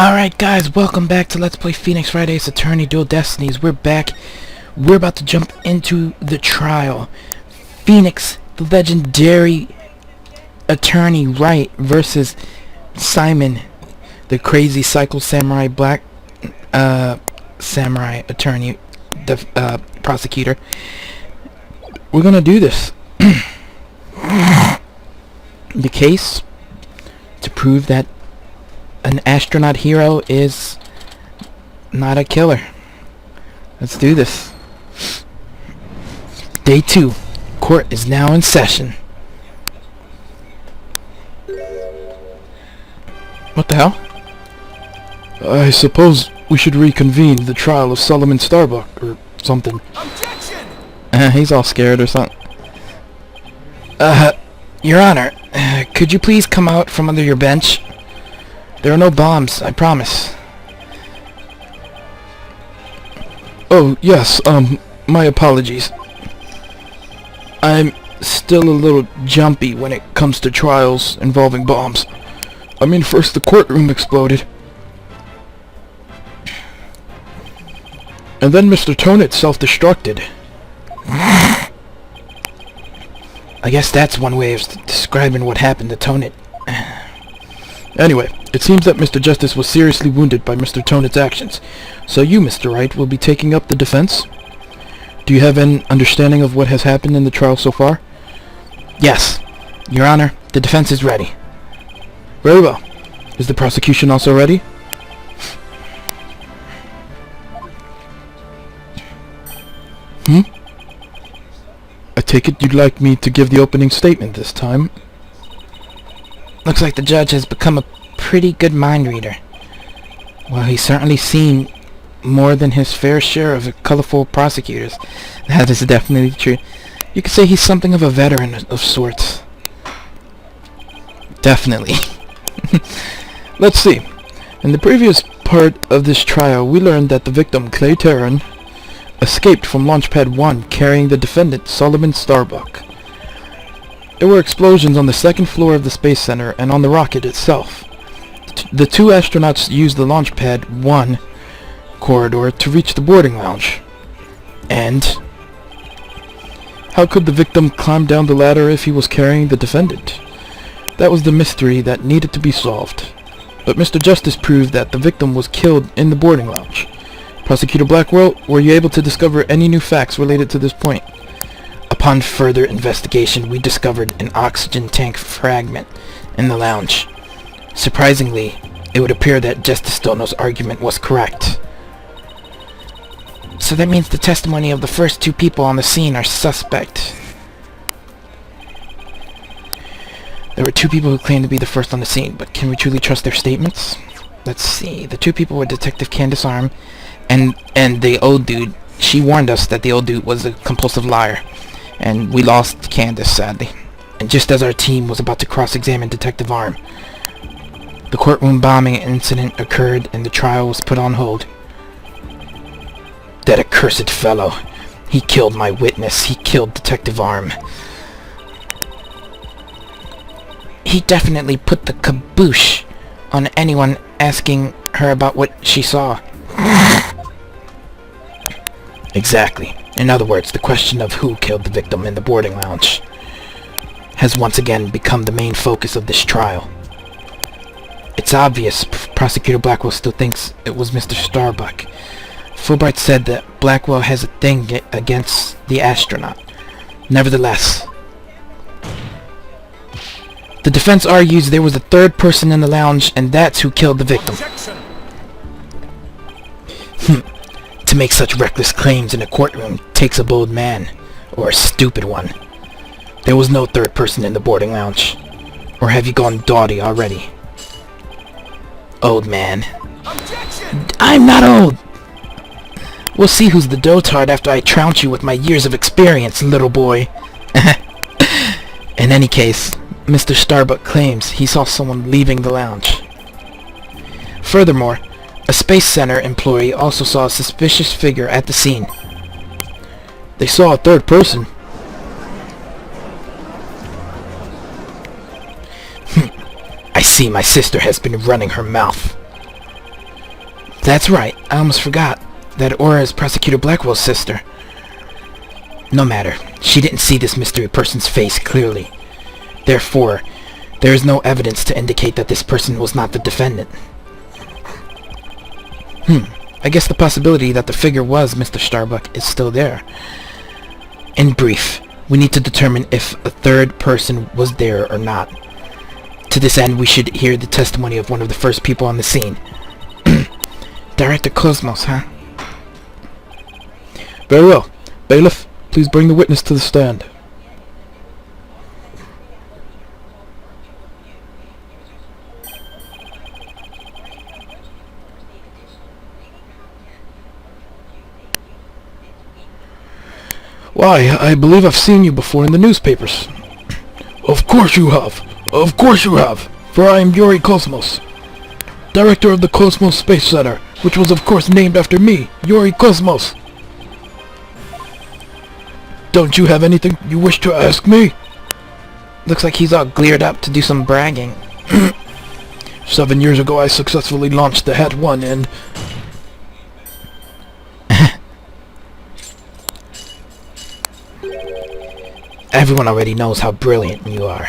Alright guys, welcome back to Let's Play Phoenix Wright Dual Destinies. We're back. We're about to jump into the trial. Phoenix, the legendary attorney Wright versus Simon, the crazy psycho samurai black samurai attorney, the prosecutor. We're gonna do this. The case to prove that an astronaut hero is not a killer. Let's do this. Day 2. Court is now in session. What the hell? I suppose we should reconvene the trial of Solomon Starbuck, or something. Objection! He's all scared or something. Your Honor, could you please come out from under your bench? There are no bombs, I promise. Oh, yes, my apologies. I'm still a little jumpy when it comes to trials involving bombs. I mean, first the courtroom exploded. And then Mr. Tonit self-destructed. I guess that's one way of describing what happened to Tonit. Anyway, it seems that Mr. Justice was seriously wounded by Mr. Tonit's actions. So you, Mr. Wright, will be taking up the defense? Do you have an understanding of what has happened in the trial so far? Yes, Your Honor, the defense is ready. Very well. Is the prosecution also ready? I take it you'd like me to give the opening statement this time? Looks like the judge has become a pretty good mind reader. Well, he's certainly seen more than his fair share of colorful prosecutors. That is definitely true. You could say he's something of a veteran of sorts. Definitely. Let's see. In the previous part of this trial, we learned that the victim, Clay Terran, escaped from Launchpad 1 carrying the defendant, Solomon Starbuck. There were explosions on the second floor of the Space Center and on the rocket itself. The two astronauts used the Launchpad 1 corridor to reach the boarding lounge. And how could the victim climb down the ladder if he was carrying the defendant? That was the mystery that needed to be solved. But Mr. Justice proved that the victim was killed in the boarding lounge. Prosecutor Blackwell, were you able to discover any new facts related to this point? Upon further investigation, we discovered an oxygen tank fragment in the lounge. Surprisingly, it would appear that Justice Stono's argument was correct. So that means the testimony of the first two people on the scene are suspect. There were two people who claimed to be the first on the scene, but can we truly trust their statements? Let's see. The two people were Detective Candace Arm and the old dude. She warned us that the old dude was a compulsive liar, and we lost Candace, sadly. And just as our team was about to cross-examine Detective Arm, the courtroom bombing incident occurred and the trial was put on hold. That accursed fellow. He killed my witness. He killed Detective Arm. He definitely put the kaboosh on anyone asking her about what she saw. Exactly. In other words, the question of who killed the victim in the boarding lounge has once again become the main focus of this trial. It's obvious Prosecutor Blackwell still thinks it was Mr. Starbuck. Fulbright said that Blackwell has a thing against the astronaut. Nevertheless, the defense argues there was a third person in the lounge, and that's who killed the victim. To make such reckless claims in a courtroom takes a bold man, or a stupid one. There was no third person in the boarding lounge. Or have you gone dotty already? Old man. Objection! I'm not old! We'll see who's the dotard after I trounce you with my years of experience, little boy. In any case, Mr. Starbuck claims he saw someone leaving the lounge. Furthermore, a Space Center employee also saw a suspicious figure at the scene. They saw a third person. I see my sister has been running her mouth. That's right. I almost forgot that Aura is Prosecutor Blackwell's sister. No matter. She didn't see this mystery person's face clearly. Therefore, there is no evidence to indicate that this person was not the defendant. I guess the possibility that the figure was Mr. Starbuck is still there. In brief, we need to determine if a third person was there or not. To this end, we should hear the testimony of one of the first people on the scene. Director Cosmos, huh? Very well. Bailiff, please bring the witness to the stand. Why, I believe I've seen you before in the newspapers. Of course you have. Of course you have. For I am Yuri Cosmos, director of the Cosmos Space Center, which was of course named after me, Yuri Cosmos. Don't you have anything you wish to ask me? Looks like he's all geared up to do some bragging. 7 years ago I successfully launched the Hat 1 and... Everyone already knows how brilliant you are.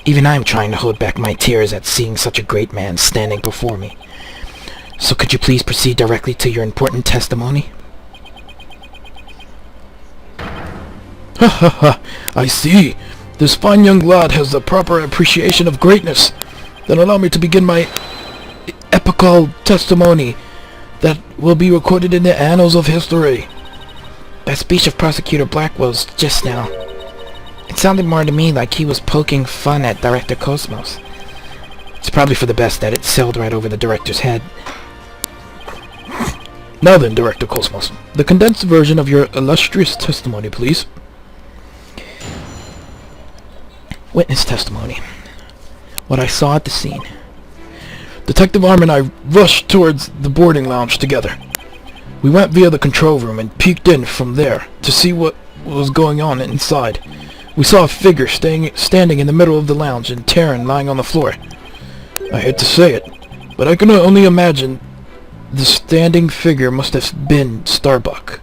Even I'm trying to hold back my tears at seeing such a great man standing before me. So could you please proceed directly to your important testimony? Ha ha ha! I see! This fine young lad has the proper appreciation of greatness. Then allow me to begin my epical testimony that will be recorded in the annals of history. That speech of Prosecutor Blackwell's just now. It sounded more to me like he was poking fun at Director Cosmos. It's probably for the best that it sailed right over the director's head. Now then, Director Cosmos, the condensed version of your illustrious testimony, please. Witness testimony. What I saw at the scene. Detective Arm and I rushed towards the boarding lounge together. We went via the control room and peeked in from there to see what was going on inside. We saw a figure standing in the middle of the lounge and Taryn lying on the floor. I hate to say it, but I can only imagine the standing figure must have been Starbuck.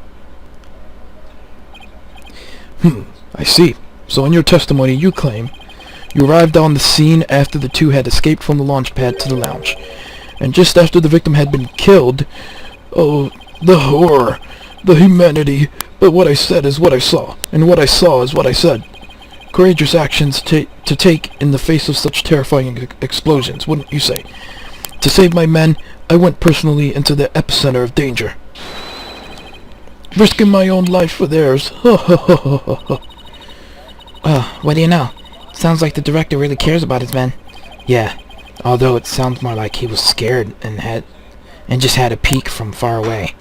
I see. So in your testimony you claim you arrived on the scene after the two had escaped from the launch pad to the lounge, and just after the victim had been killed. Oh, the horror, the humanity, but what I said is what I saw, and what I saw is what I said. Courageous actions to take in the face of such terrifying explosions, wouldn't you say? To save my men, I went personally into the epicenter of danger, risking my own life for theirs. Well, what do you know? Sounds like the director really cares about his men. Yeah, although it sounds more like he was scared and just had a peek from far away.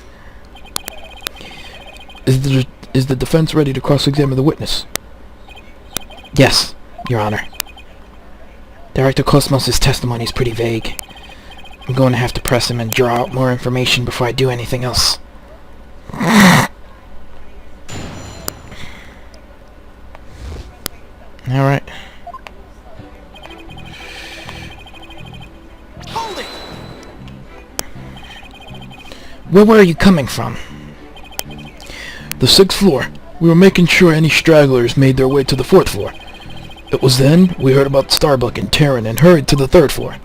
Is the defense ready to cross-examine the witness? Yes, Your Honor. Director Cosmos' testimony is pretty vague. I'm going to have to press him and draw out more information before I do anything else. Alright. Hold it! Where were you coming from? The 6th floor. We were making sure any stragglers made their way to the 4th floor. It was then we heard about Starbuck and Taryn and hurried to the 3rd floor.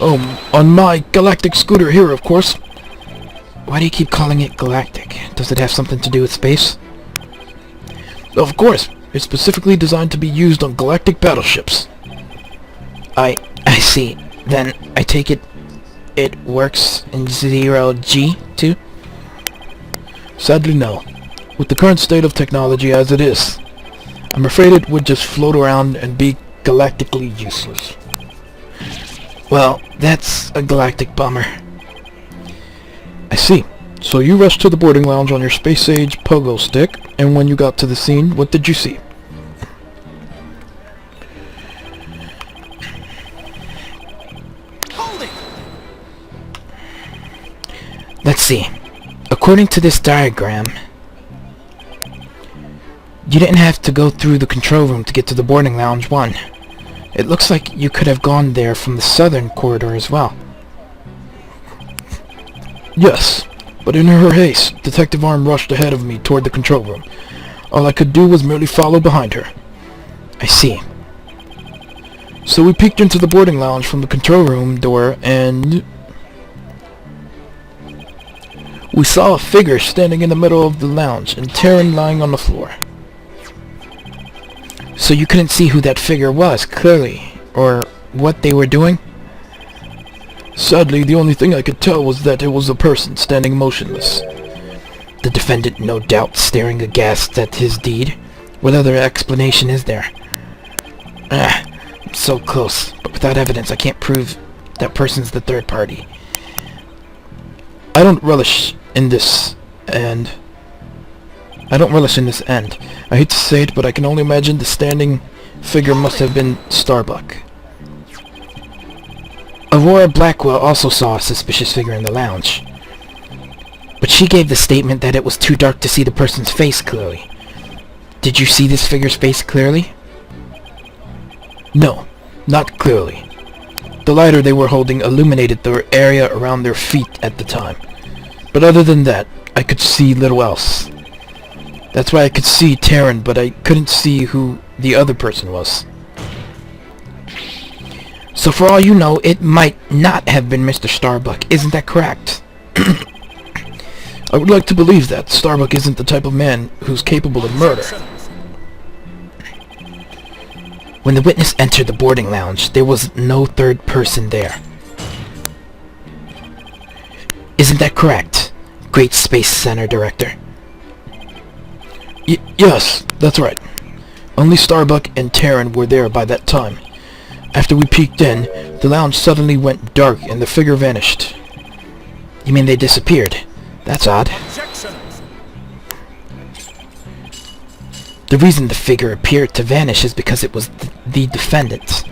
On my galactic scooter here, of course. Why do you keep calling it galactic? Does it have something to do with space? Of course. It's specifically designed to be used on galactic battleships. I see. Then I take it works in 0G too? Sadly, no. With the current state of technology as it is, I'm afraid it would just float around and be galactically useless. Well, that's a galactic bummer. I see. So you rushed to the boarding lounge on your space-age pogo stick, and when you got to the scene, what did you see? Hold it! Let's see. According to this diagram, you didn't have to go through the control room to get to the boarding lounge 1. It looks like you could have gone there from the southern corridor as well. Yes, but in her haste, Detective Arm rushed ahead of me toward the control room. All I could do was merely follow behind her. I see. So we peeked into the boarding lounge from the control room door, and we saw a figure standing in the middle of the lounge, and Taryn lying on the floor. So you couldn't see who that figure was, clearly, or what they were doing? Sadly, the only thing I could tell was that it was a person standing motionless. The defendant no doubt staring aghast at his deed. What other explanation is there? I'm so close, but without evidence I can't prove that person's the third party. I don't relish in this end. I hate to say it, but I can only imagine the standing figure must have been Starbuck. Aurora Blackwell also saw a suspicious figure in the lounge. But she gave the statement that it was too dark to see the person's face clearly. Did you see this figure's face clearly? No, not clearly. The lighter they were holding illuminated the area around their feet at the time. But other than that, I could see little else. That's why I could see Taryn, but I couldn't see who the other person was. So for all you know, it might not have been Mr. Starbuck. Isn't that correct? I would like to believe that. Starbuck isn't the type of man who's capable of murder. When the witness entered the boarding lounge, there was no third person there. Isn't that correct, Great Space Center Director? Yes, that's right. Only Starbuck and Taryn were there by that time. After we peeked in, the lounge suddenly went dark and the figure vanished. You mean they disappeared? That's odd. Objection. The reason the figure appeared to vanish is because it was the defendant.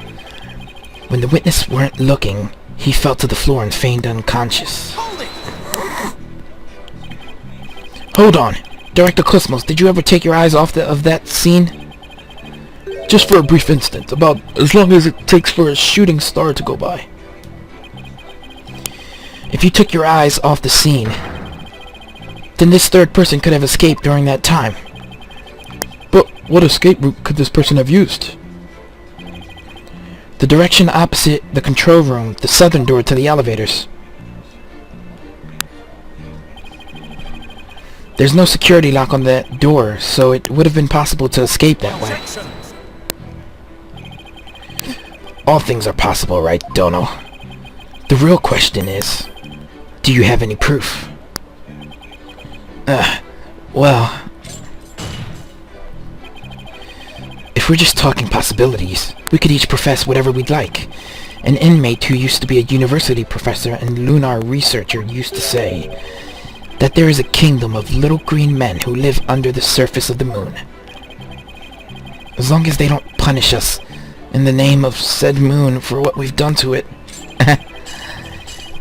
When the witness weren't looking, he fell to the floor and feigned unconscious. Hold it. Hold on. Director Cosmos, did you ever take your eyes off of that scene? Just for a brief instant, about as long as it takes for a shooting star to go by. If you took your eyes off the scene, then this third person could have escaped during that time. But what escape route could this person have used? The direction opposite the control room, the southern door to the elevators. There's no security lock on that door, so it would have been possible to escape that way. Objection. All things are possible, right, Dono? The real question is, do you have any proof? Well... If we're just talking possibilities, we could each profess whatever we'd like. An inmate who used to be a university professor and lunar researcher used to say that there is a kingdom of little green men who live under the surface of the moon. As long as they don't punish us in the name of said moon for what we've done to it.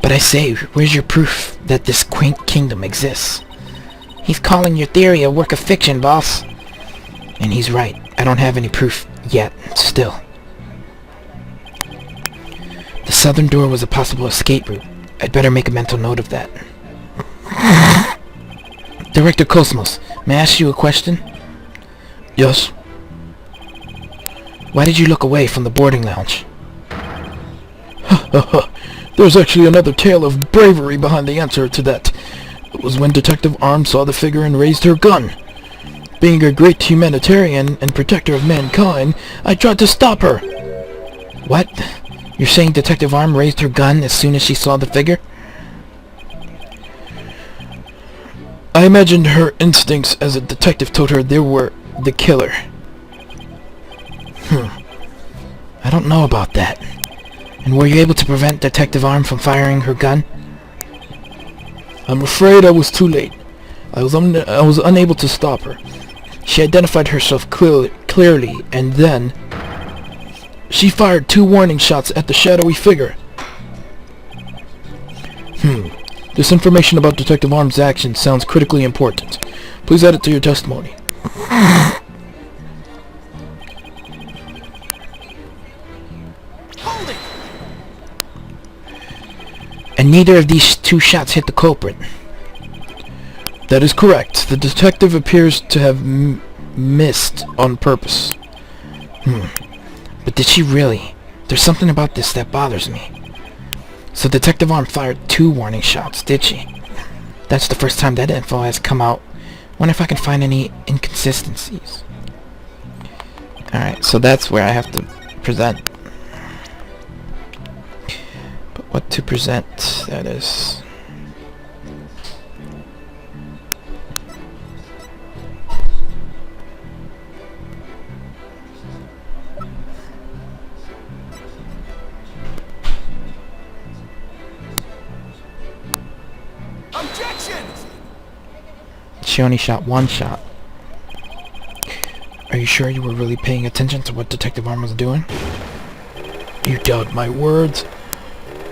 But I say, where's your proof that this quaint kingdom exists? He's calling your theory a work of fiction, boss. And he's right. I don't have any proof yet, still. The southern door was a possible escape route. I'd better make a mental note of that. Director Cosmos, may I ask you a question? Yes? Why did you look away from the boarding lounge? There's actually another tale of bravery behind the answer to that. It was when Detective Arms saw the figure and raised her gun. Being a great humanitarian and protector of mankind, I tried to stop her. What? You're saying Detective Arm raised her gun as soon as she saw the figure? I imagined her instincts as a detective told her they were the killer. I don't know about that. And were you able to prevent Detective Arm from firing her gun? I'm afraid I was too late. I was unable to stop her. She identified herself clearly, and then she fired 2 warning shots at the shadowy figure. This information about Detective Arm's actions sounds critically important. Please add it to your testimony. Hold it. And neither of these two shots hit the culprit. That is correct. The detective appears to have missed on purpose. But did she really? There's something about this that bothers me. So Detective Arm fired 2 warning shots, did she? That's the first time that info has come out. Wonder if I can find any inconsistencies. Alright, so that's where I have to present. But what to present, that is... Objection! She only shot 1 shot. Are you sure you were really paying attention to what Detective Arm was doing? You doubt my words?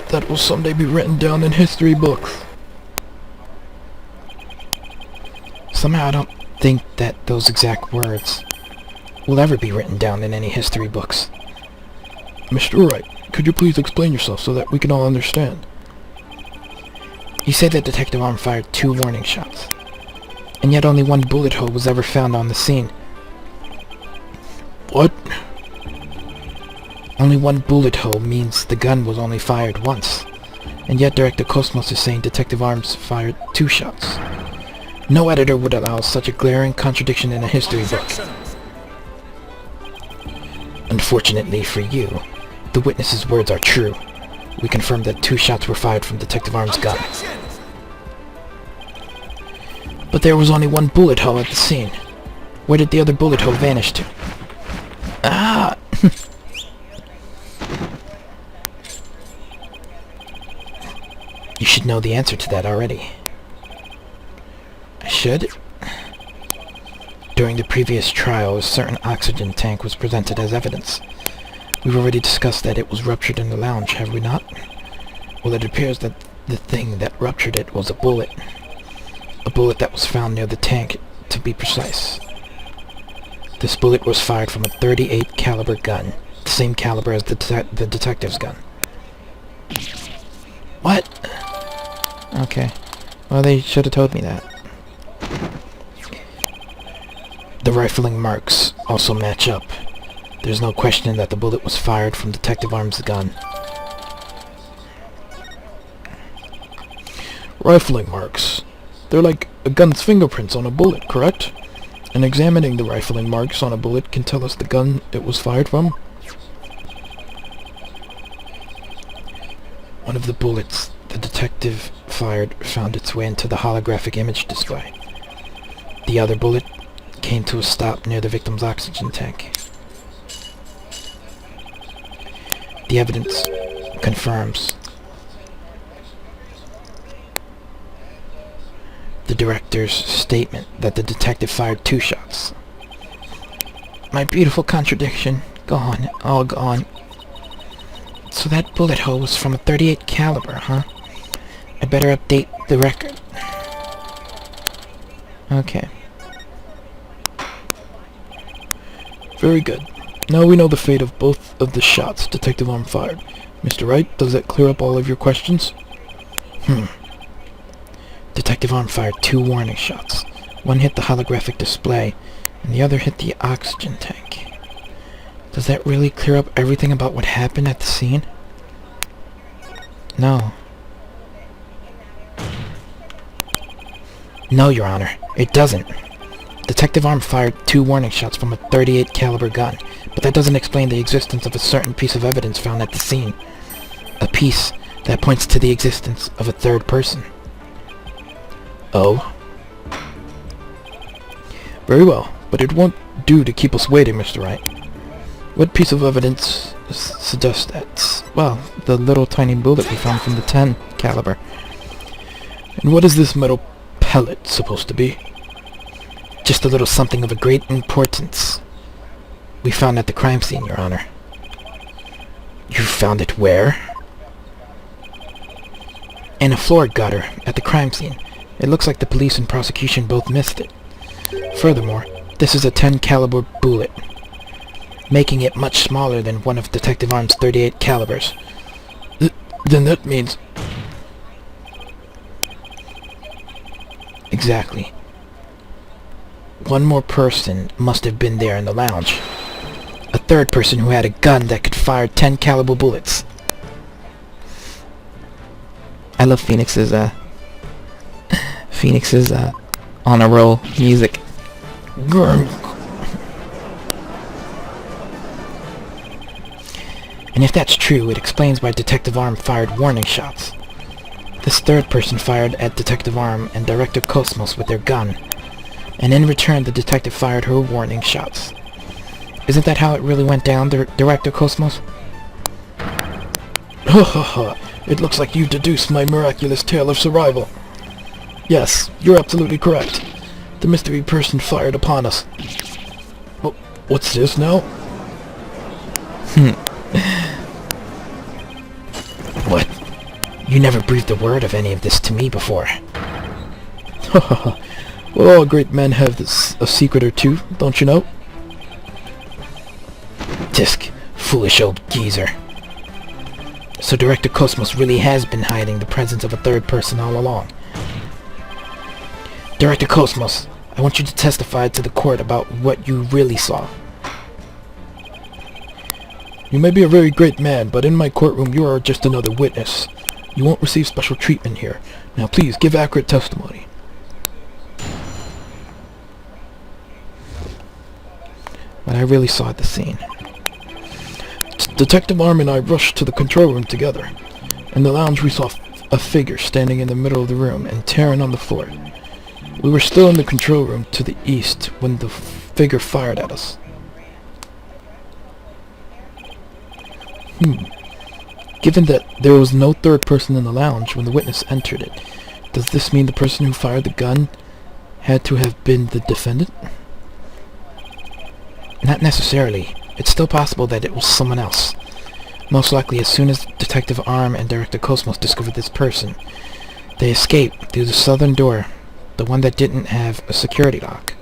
That will someday be written down in history books. Somehow I don't think that those exact words will ever be written down in any history books. Mr. Wright, could you please explain yourself so that we can all understand? You say that Detective Arm fired 2 warning shots, and yet only 1 bullet hole was ever found on the scene. What? Only 1 bullet hole means the gun was only fired once, and yet Director Cosmos is saying Detective Arms fired 2 shots. No editor would allow such a glaring contradiction in a history book. Unfortunately for you, the witness's words are true. We confirmed that 2 shots were fired from Detective Arm's gun. But there was only 1 bullet hole at the scene. Where did the other bullet hole vanish to? Ah! You should know the answer to that already. I should? During the previous trial, a certain oxygen tank was presented as evidence. We've already discussed that it was ruptured in the lounge, have we not? Well, it appears that the thing that ruptured it was a bullet. A bullet that was found near the tank, to be precise. This bullet was fired from a .38 caliber gun, the same caliber as the detective's gun. What? Okay. Well, they should have told me that. The rifling marks also match up. There's no question that the bullet was fired from Detective Arm's gun. Rifling marks. They're like a gun's fingerprints on a bullet, correct? And examining the rifling marks on a bullet can tell us the gun it was fired from? One of the bullets the detective fired found its way into the holographic image display. The other bullet came to a stop near the victim's oxygen tank. The evidence confirms the director's statement that the detective fired 2 shots. My beautiful contradiction. Gone. All gone. So that bullet hole was from a .38 caliber, huh? I better update the record. Okay. Very good. Now we know the fate of both of the shots Detective Arm fired. Mr. Wright, does that clear up all of your questions? Detective Arm fired 2 warning shots. One hit the holographic display, and the other hit the oxygen tank. Does that really clear up everything about what happened at the scene? No. No, Your Honor, it doesn't. Detective Arm fired 2 warning shots from a .38 caliber gun, but that doesn't explain the existence of a certain piece of evidence found at the scene. A piece that points to the existence of a third person. Oh? Very well, but it won't do to keep us waiting, Mr. Wright. What piece of evidence suggests that? Well, the little tiny bullet we found from the .10 caliber. And what is this metal pellet supposed to be? Just a little something of a great importance. We found at the crime scene, Your Honor. You found it where? In a floor gutter at the crime scene. It looks like the police and prosecution both missed it. Furthermore, this is a .10 caliber bullet, making it much smaller than one of Detective Arm's .38 calibers. Then that means... Exactly. One more person must have been there in the lounge. A third person who had a gun that could fire 10 caliber bullets. I love Phoenix's on a roll music. And if that's true, it explains why Detective Arm fired warning shots. This third person fired at Detective Arm and Director Cosmos with their gun, and in return the detective fired her warning shots. Isn't that how it really went down, Director Cosmos? Ha ha ha. It looks like you deduced my miraculous tale of survival. Yes, you're absolutely correct. The mystery person fired upon us. What's this now? What? You never breathed a word of any of this to me before. Ha ha ha. Well, all great men have a secret or two, don't you know? Tisk, foolish old geezer. So Director Cosmos really has been hiding the presence of a third person all along. Director Cosmos, I want you to testify to the court about what you really saw. You may be a very great man, but in my courtroom you are just another witness. You won't receive special treatment here. Now please, give accurate testimony. What I really saw at the scene. Detective Arm and I rushed to the control room together. In the lounge we saw a figure standing in the middle of the room and tearing on the floor. We were still in the control room to the east when the figure fired at us. Given that there was no third person in the lounge when the witness entered it, does this mean the person who fired the gun had to have been the defendant? Not necessarily. It's still possible that it was someone else. Most likely as soon as Detective Arm and Director Cosmos discovered this person, they escaped through the southern door, the one that didn't have a security lock.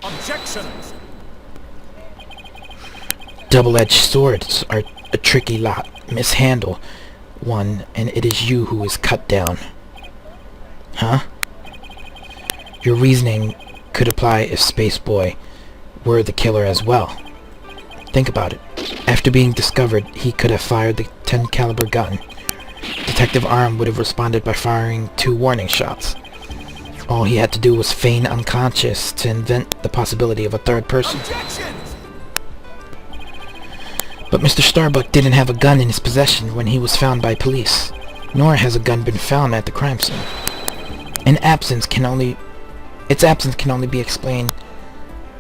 Objection! Double-edged swords are a tricky lot. Mishandle one, and it is you who is cut down. Huh? Your reasoning could apply if Space Boy were the killer as well. Think about it. After being discovered, he could have fired the 10 caliber gun. Detective Arm would have responded by firing 2 warning shots. All he had to do was feign unconscious to invent the possibility of a third person. Objection! But Mr. Starbuck didn't have a gun in his possession when he was found by police, nor has a gun been found at the crime scene. Its absence can only be explained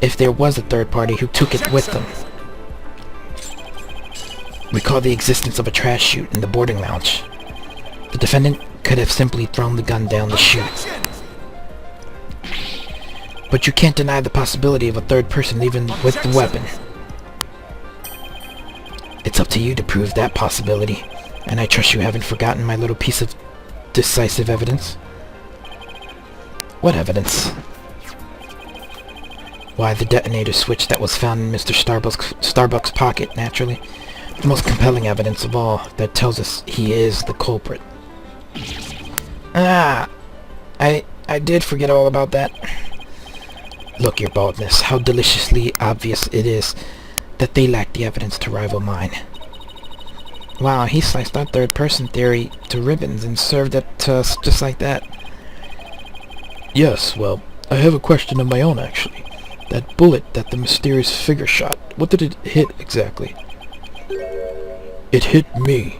if there was a third party who took it with them. Recall the existence of a trash chute in the boarding lounge. The defendant could have simply thrown the gun down the chute. Objection! But you can't deny the possibility of a third person even with the weapon. It's up to you to prove that possibility, and I trust you haven't forgotten my little piece of decisive evidence. What evidence? Why, the detonator switch that was found in Mr. Starbuck's pocket, naturally. The most compelling evidence of all that tells us he is the culprit. I did forget all about that. Look, your baldness, how deliciously obvious it is that they lack the evidence to rival mine. Wow, he sliced our third-person theory to ribbons and served it to us just like that. Yes, well, I have a question of my own, actually. That bullet that the mysterious figure shot, what did it hit exactly? It hit me.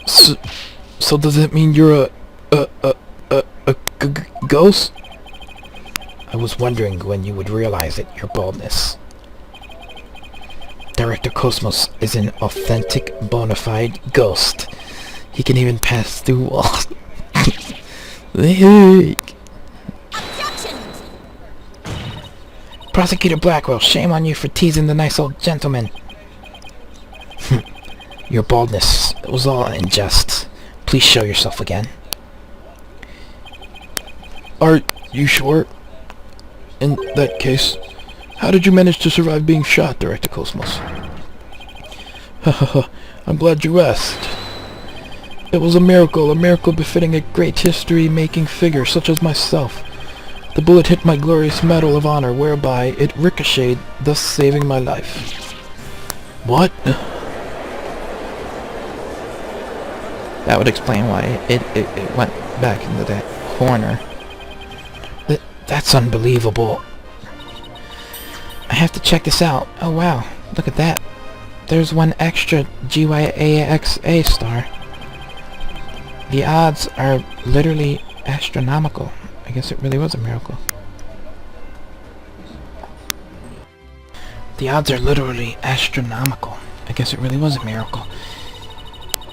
So does that mean you're a ghost? I was wondering when you would realize it, your baldness. Director Cosmos is an authentic, bona fide ghost. He can even pass through walls. Prosecutor Blackwell, shame on you for teasing the nice old gentleman. Your baldness was all in jest. Please show yourself again. Are you sure? In that case, how did you manage to survive being shot, Director Cosmos? I'm glad you asked. It was a miracle befitting a great history-making figure such as myself. The bullet hit my glorious Medal of Honor, whereby it ricocheted, thus saving my life. What? That would explain why it went back into that corner. That's unbelievable. I have to check this out. Oh wow, look at that. There's one extra GYAXA star. The odds are literally astronomical. I guess it really was a miracle. The odds are literally astronomical. I guess it really was a miracle.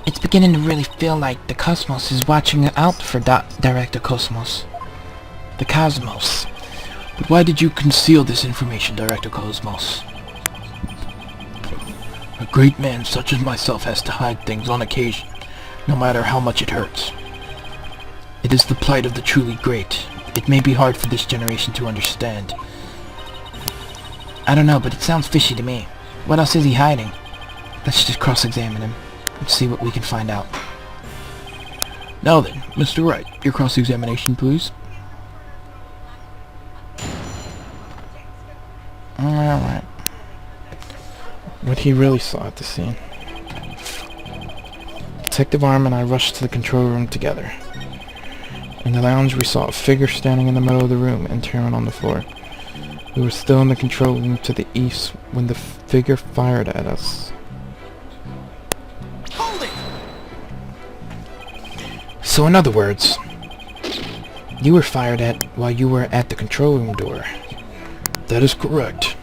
It's beginning to really feel like the cosmos is watching out for Director Cosmos. The cosmos. But why did you conceal this information, Director Cosmos? A great man such as myself has to hide things on occasion, no matter how much it hurts. It is the plight of the truly great. It may be hard for this generation to understand. I don't know, but it sounds fishy to me. What else is he hiding? Let's just cross-examine him. Let's see what we can find out. Now then, Mr. Wright, your cross-examination, please. Alright. What he really saw at the scene. Detective Arm and I rushed to the control room together. In the lounge, we saw a figure standing in the middle of the room and tearing on the floor. We were still in the control room to the east when the figure fired at us. Hold it! So in other words, you were fired at while you were at the control room door. That is correct.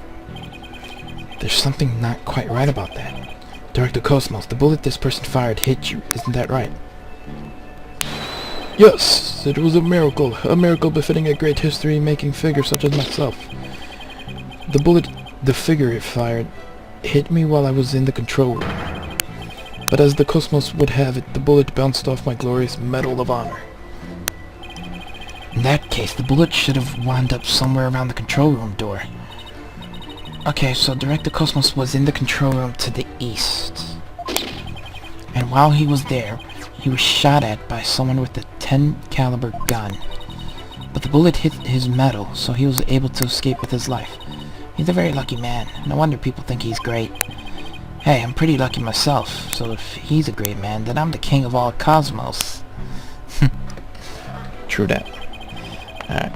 There's something not quite right about that. Director Cosmos, the bullet this person fired hit you, isn't that right? Yes, it was a miracle befitting a great history-making figure such as myself. The bullet the figure fired hit me while I was in the control room. But as the Cosmos would have it, the bullet bounced off my glorious Medal of Honor. In that case, the bullet should have wound up somewhere around the control room door. Okay, so Director Cosmos was in the control room to the east. And while he was there, he was shot at by someone with a 10 caliber gun. But the bullet hit his medal, so he was able to escape with his life. He's a very lucky man. No wonder people think he's great. Hey, I'm pretty lucky myself, so if he's a great man, then I'm the king of all cosmos. True that. Alright.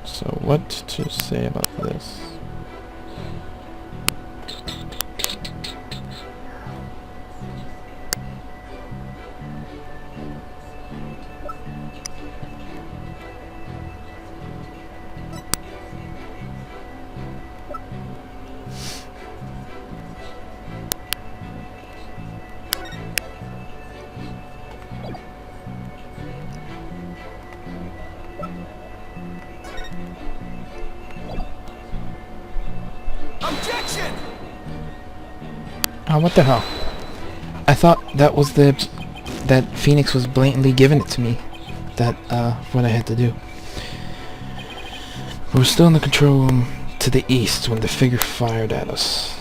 So what to say about this? Objection! Oh, what the hell? I thought that was that Phoenix was blatantly giving it to me. That, what I had to do. We were still in the control room to the east when the figure fired at us.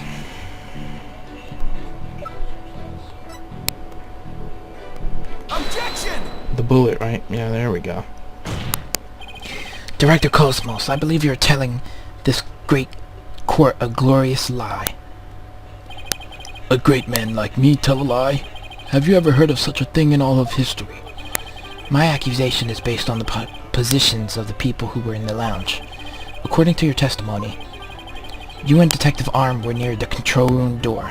Objection! The bullet, right? Yeah, there we go. Director Cosmos, I believe you're telling this great court a glorious lie. A great man like me tell a lie? Have you ever heard of such a thing in all of history? My accusation is based on the positions of the people who were in the lounge. According to your testimony, you and Detective Arm were near the control room door,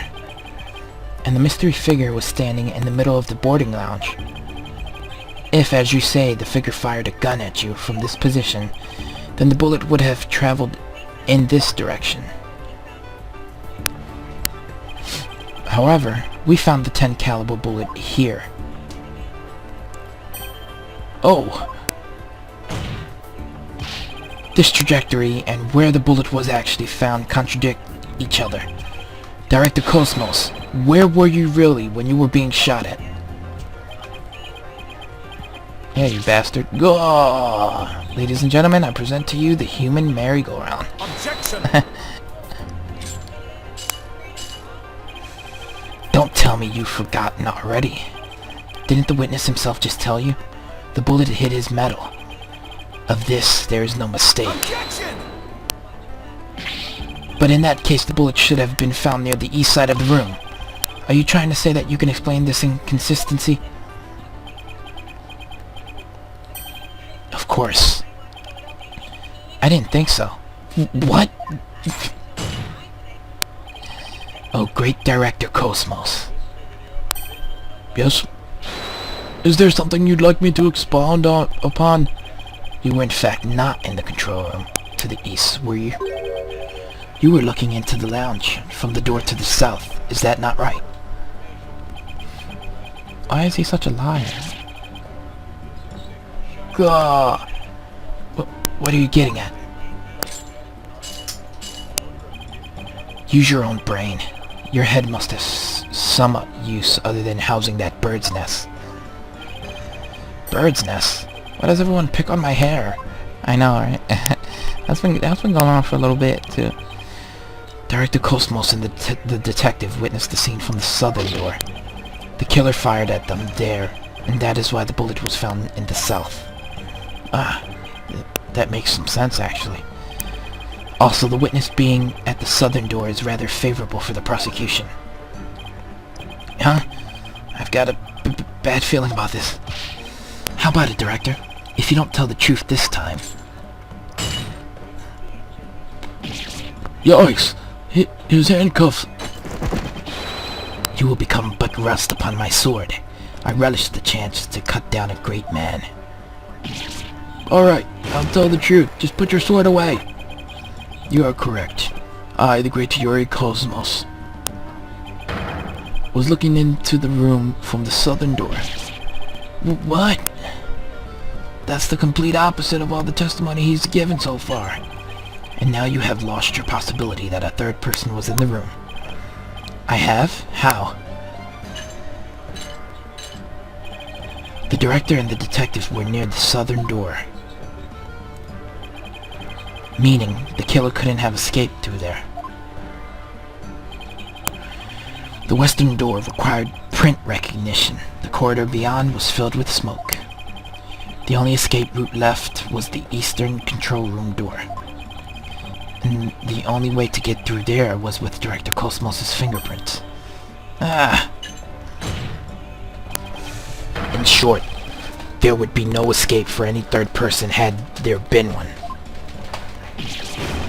and the mystery figure was standing in the middle of the boarding lounge. If, as you say, the figure fired a gun at you from this position, then the bullet would have traveled in this direction. However, we found the 10 caliber bullet here. Oh! This trajectory and where the bullet was actually found contradict each other. Director Cosmos, where were you really when you were being shot at? Yeah, you bastard. Go! Ladies and gentlemen, I present to you the human merry-go-round. Objection! Don't tell me you've forgotten already. Didn't the witness himself just tell you? The bullet hit his metal. Of this, there is no mistake. Objection! But in that case, the bullet should have been found near the east side of the room. Are you trying to say that you can explain this inconsistency? Of course. I didn't think so. What? Oh, great director Cosmos. Yes? Is there something you'd like me to expound upon? You were in fact not in the control room to the east, were you? You were looking into the lounge from the door to the south. Is that not right? Why is he such a liar? Gah! What are you getting at? Use your own brain. Your head must have some use other than housing that bird's nest. Bird's nest? Why does everyone pick on my hair? I know, right? that's been going on for a little bit, too. Director Cosmos and the detective witnessed the scene from the southern door. The killer fired at them there, and that is why the bullet was found in the south. Ah, that makes some sense, actually. Also, the witness being at the southern door is rather favorable for the prosecution. Huh? I've got a bad feeling about this. How about it, Director? If you don't tell the truth this time... Yikes! His handcuffs! You will become but rust upon my sword. I relish the chance to cut down a great man. Alright, I'll tell the truth. Just put your sword away. You are correct. I, the great Yuri Cosmos, was looking into the room from the southern door. What? That's the complete opposite of all the testimony he's given so far. And now you have lost your possibility that a third person was in the room. I have? How? The director and the detective were near the southern door. Meaning, the killer couldn't have escaped through there. The western door required print recognition. The corridor beyond was filled with smoke. The only escape route left was the eastern control room door. And the only way to get through there was with Director Cosmos' fingerprints. Ah! In short, there would be no escape for any third person had there been one.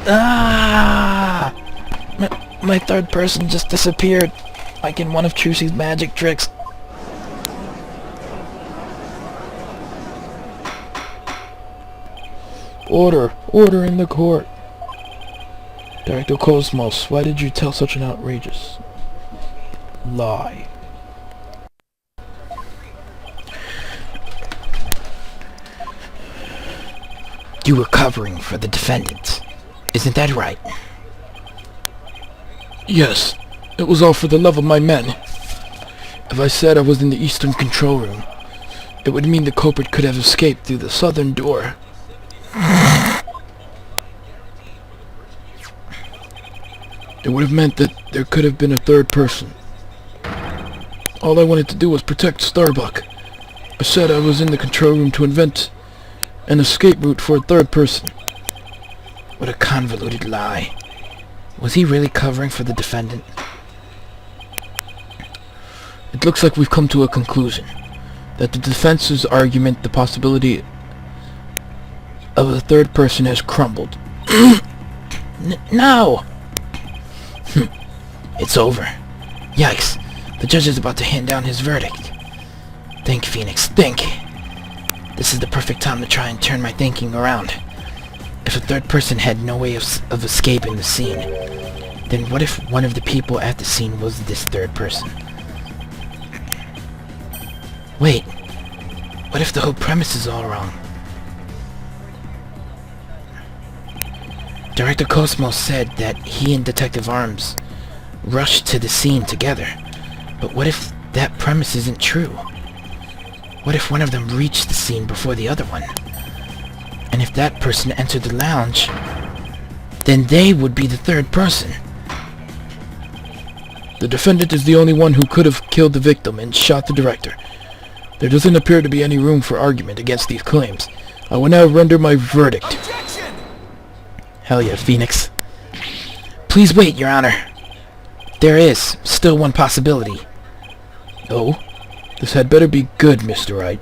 Ah! My third person just disappeared, like in one of Trucy's magic tricks. Order! Order in the court! Director Cosmos, why did you tell such an outrageous lie? You were covering for the defendant. Isn't that right? Yes, it was all for the love of my men. If I said I was in the eastern control room, it would mean the culprit could have escaped through the southern door. It would have meant that there could have been a third person. All I wanted to do was protect Starbuck. I said I was in the control room to invent an escape route for a third person. What a convoluted lie. Was he really covering for the defendant? It looks like we've come to a conclusion. That the defense's argument, the possibility of a third person, has crumbled. No! It's over. Yikes. The judge is about to hand down his verdict. Think, Phoenix, think. This is the perfect time to try and turn my thinking around. If a third person had no way of escaping the scene, then what if one of the people at the scene was this third person? Wait, what if the whole premise is all wrong? Director Cosmos said that he and Detective Arms rushed to the scene together. But what if that premise isn't true? What if one of them reached the scene before the other one? And if that person entered the lounge, then they would be the third person. The defendant is the only one who could have killed the victim and shot the director. There doesn't appear to be any room for argument against these claims. I will now render my verdict. Objection! Hell yeah, Phoenix. Please wait, Your Honor. There is still one possibility. Oh? This had better be good, Mr. Wright.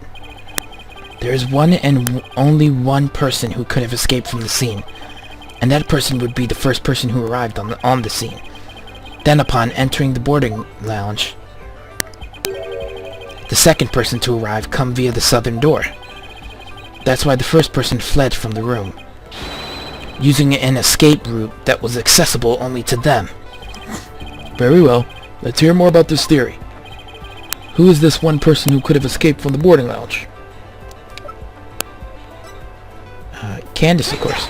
There is one and only one person who could have escaped from the scene, and that person would be the first person who arrived on the scene. Then upon entering the boarding lounge, the second person to arrive come via the southern door. That's why the first person fled from the room, using an escape route that was accessible only to them. Very well. Let's hear more about this theory. Who is this one person who could have escaped from the boarding lounge? Candace, of course.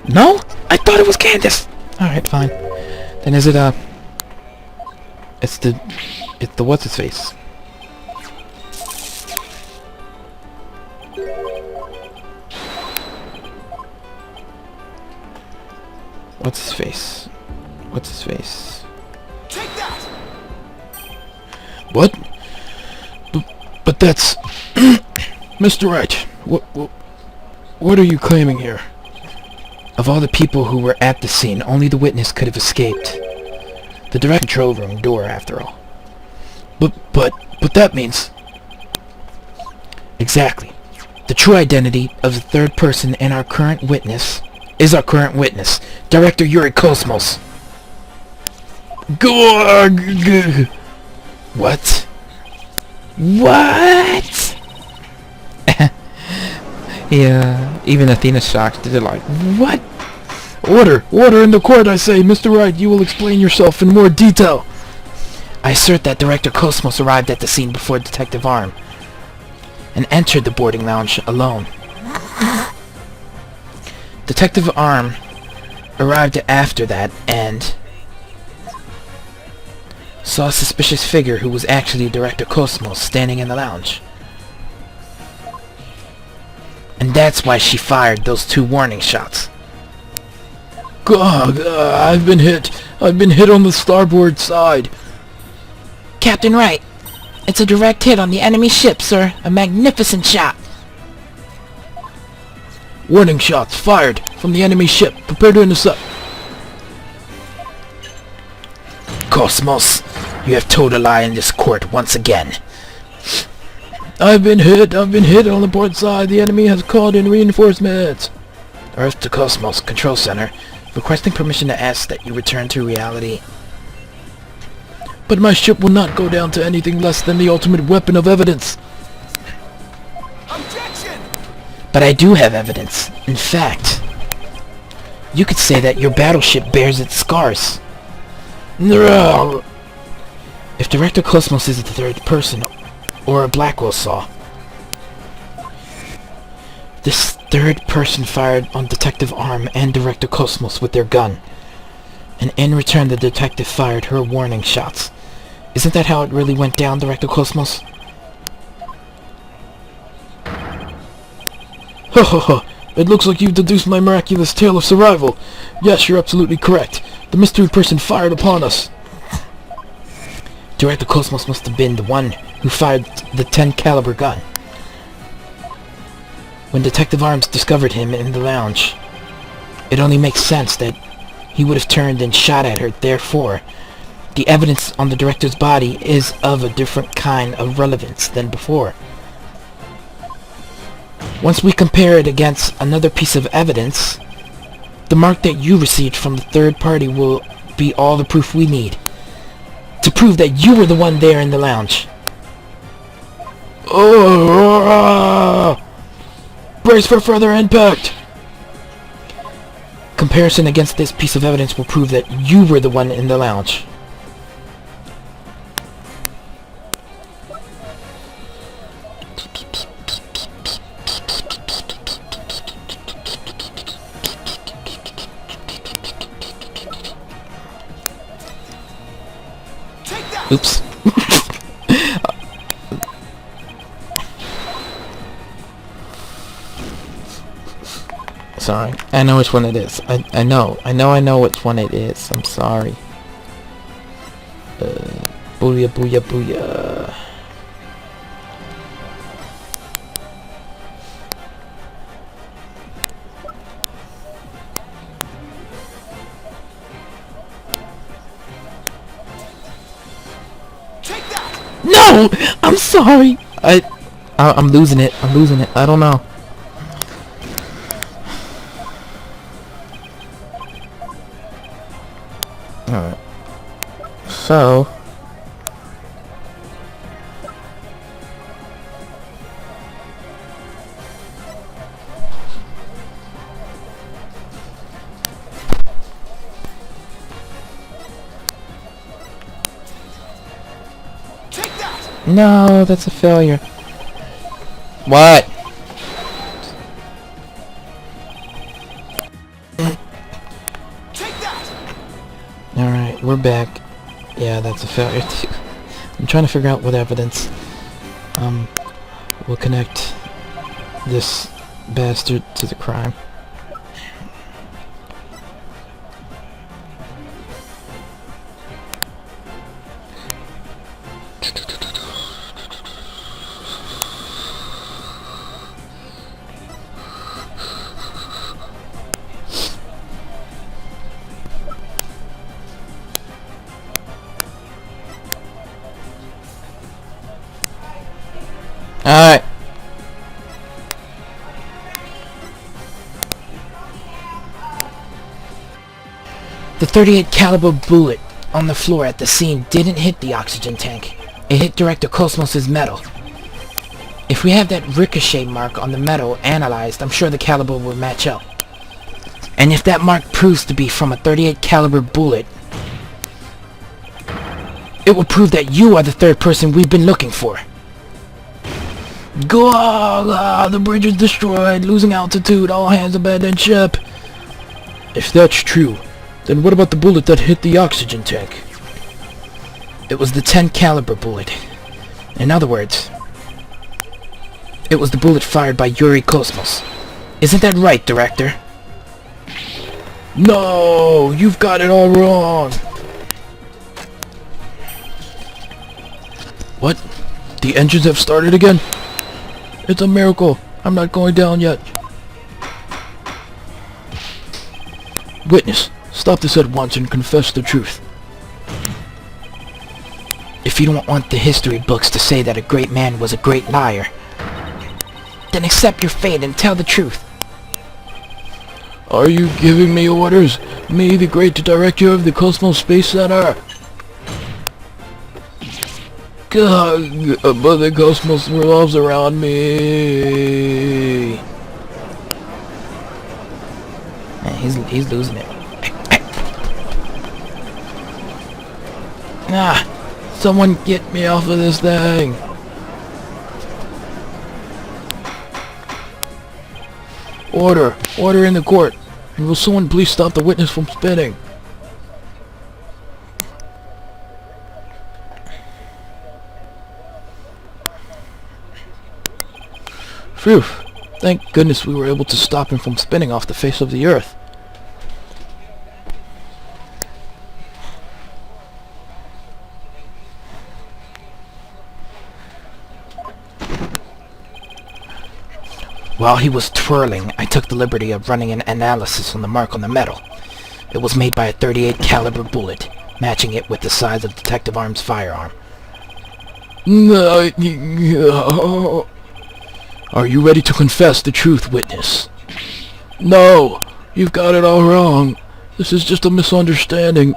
No? I thought it was Candace! Alright, fine. Then is it, It's the what's-his-face. What's-his-face? What's-his-face? Take that! What? But that's... Mr. Wright, what are you claiming here? Of all the people who were at the scene, only the witness could have escaped. The direct control room door, after all. But that means... Exactly. The true identity of the third person and our current witness is our current witness, Director Yuri Cosmos. What? What? Yeah, even Athena's shocked. They're like, what? Order in the court, I say. Mr. Wright, you will explain yourself in more detail. I assert that Director Cosmos arrived at the scene before Detective Arm and entered the boarding lounge alone. Detective Arm arrived after that and saw a suspicious figure who was actually Director Cosmos standing in the lounge. And that's why she fired those 2 warning shots. God, I've been hit. I've been hit on the starboard side. Captain Wright, it's a direct hit on the enemy ship, sir. A magnificent shot. Warning shots fired from the enemy ship. Prepare to intercept. Cosmos, you have told a lie in this court once again. I've been hit on the port side. The enemy has called in reinforcements. Earth to Cosmos, Control Center. Requesting permission to ask that you return to reality. But my ship will not go down to anything less than the ultimate weapon of evidence. Objection! But I do have evidence. In fact, you could say that your battleship bears its scars. No. If Director Cosmos is the third person, or a Blackwell saw, this third person fired on Detective Arm and Director Cosmos with their gun, and in return the detective fired her warning shots. Isn't that how it really went down, Director Cosmos? Ha ha ha! It looks like you've deduced my miraculous tale of survival. Yes, you're absolutely correct. The mystery person fired upon us. Director Cosmos must have been the one who fired the 10 caliber gun. When Detective Arms discovered him in the lounge, it only makes sense that he would have turned and shot at her. Therefore, the evidence on the director's body is of a different kind of relevance than before. Once we compare it against another piece of evidence, the mark that you received from the third party will be all the proof we need to prove that you were the one there in the lounge. Oh! Brace for further impact! Comparison against this piece of evidence will prove that you were the one in the lounge. Oops. Sorry. I know which one it is. I know which one it is. I'm sorry. Booyah, booyah, booyah. Take that! No! I'm sorry! I'm losing it. I'm losing it. I don't know. Alright. So... Take that! No, that's a failure. What? Take that! Alright, we're back. Yeah, that's a failure too. I'm trying to figure out what evidence will connect this bastard to the crime. Alright. The .38 caliber bullet on the floor at the scene didn't hit the oxygen tank. It hit Director Cosmos's metal. If we have that ricochet mark on the metal analyzed, I'm sure the caliber will match up. And if that mark proves to be from a .38 caliber bullet, it will prove that you are the third person we've been looking for. The bridge is destroyed, losing altitude, all hands abandon ship. If that's true, then what about the bullet that hit the oxygen tank? It was the .10 caliber bullet. In other words, it was the bullet fired by Yuri Cosmos. Isn't that right, Director? No, you've got it all wrong. What? The engines have started again? It's a miracle. I'm not going down yet. Witness, stop this at once and confess the truth. If you don't want the history books to say that a great man was a great liar, then accept your fate and tell the truth. Are you giving me orders? Me, the great director of the Cosmos Space Center? God, but the cosmos revolves around me. Man, he's losing it. Someone get me off of this thing. Order in the court. And will someone please stop the witness from spinning? Phew. Thank goodness we were able to stop him from spinning off the face of the earth. While he was twirling, I took the liberty of running an analysis on the mark on the metal. It was made by a .38 caliber bullet, matching it with the size of Detective Arm's firearm. No. Are you ready to confess the truth, witness? No, you've got it all wrong. This is just a misunderstanding.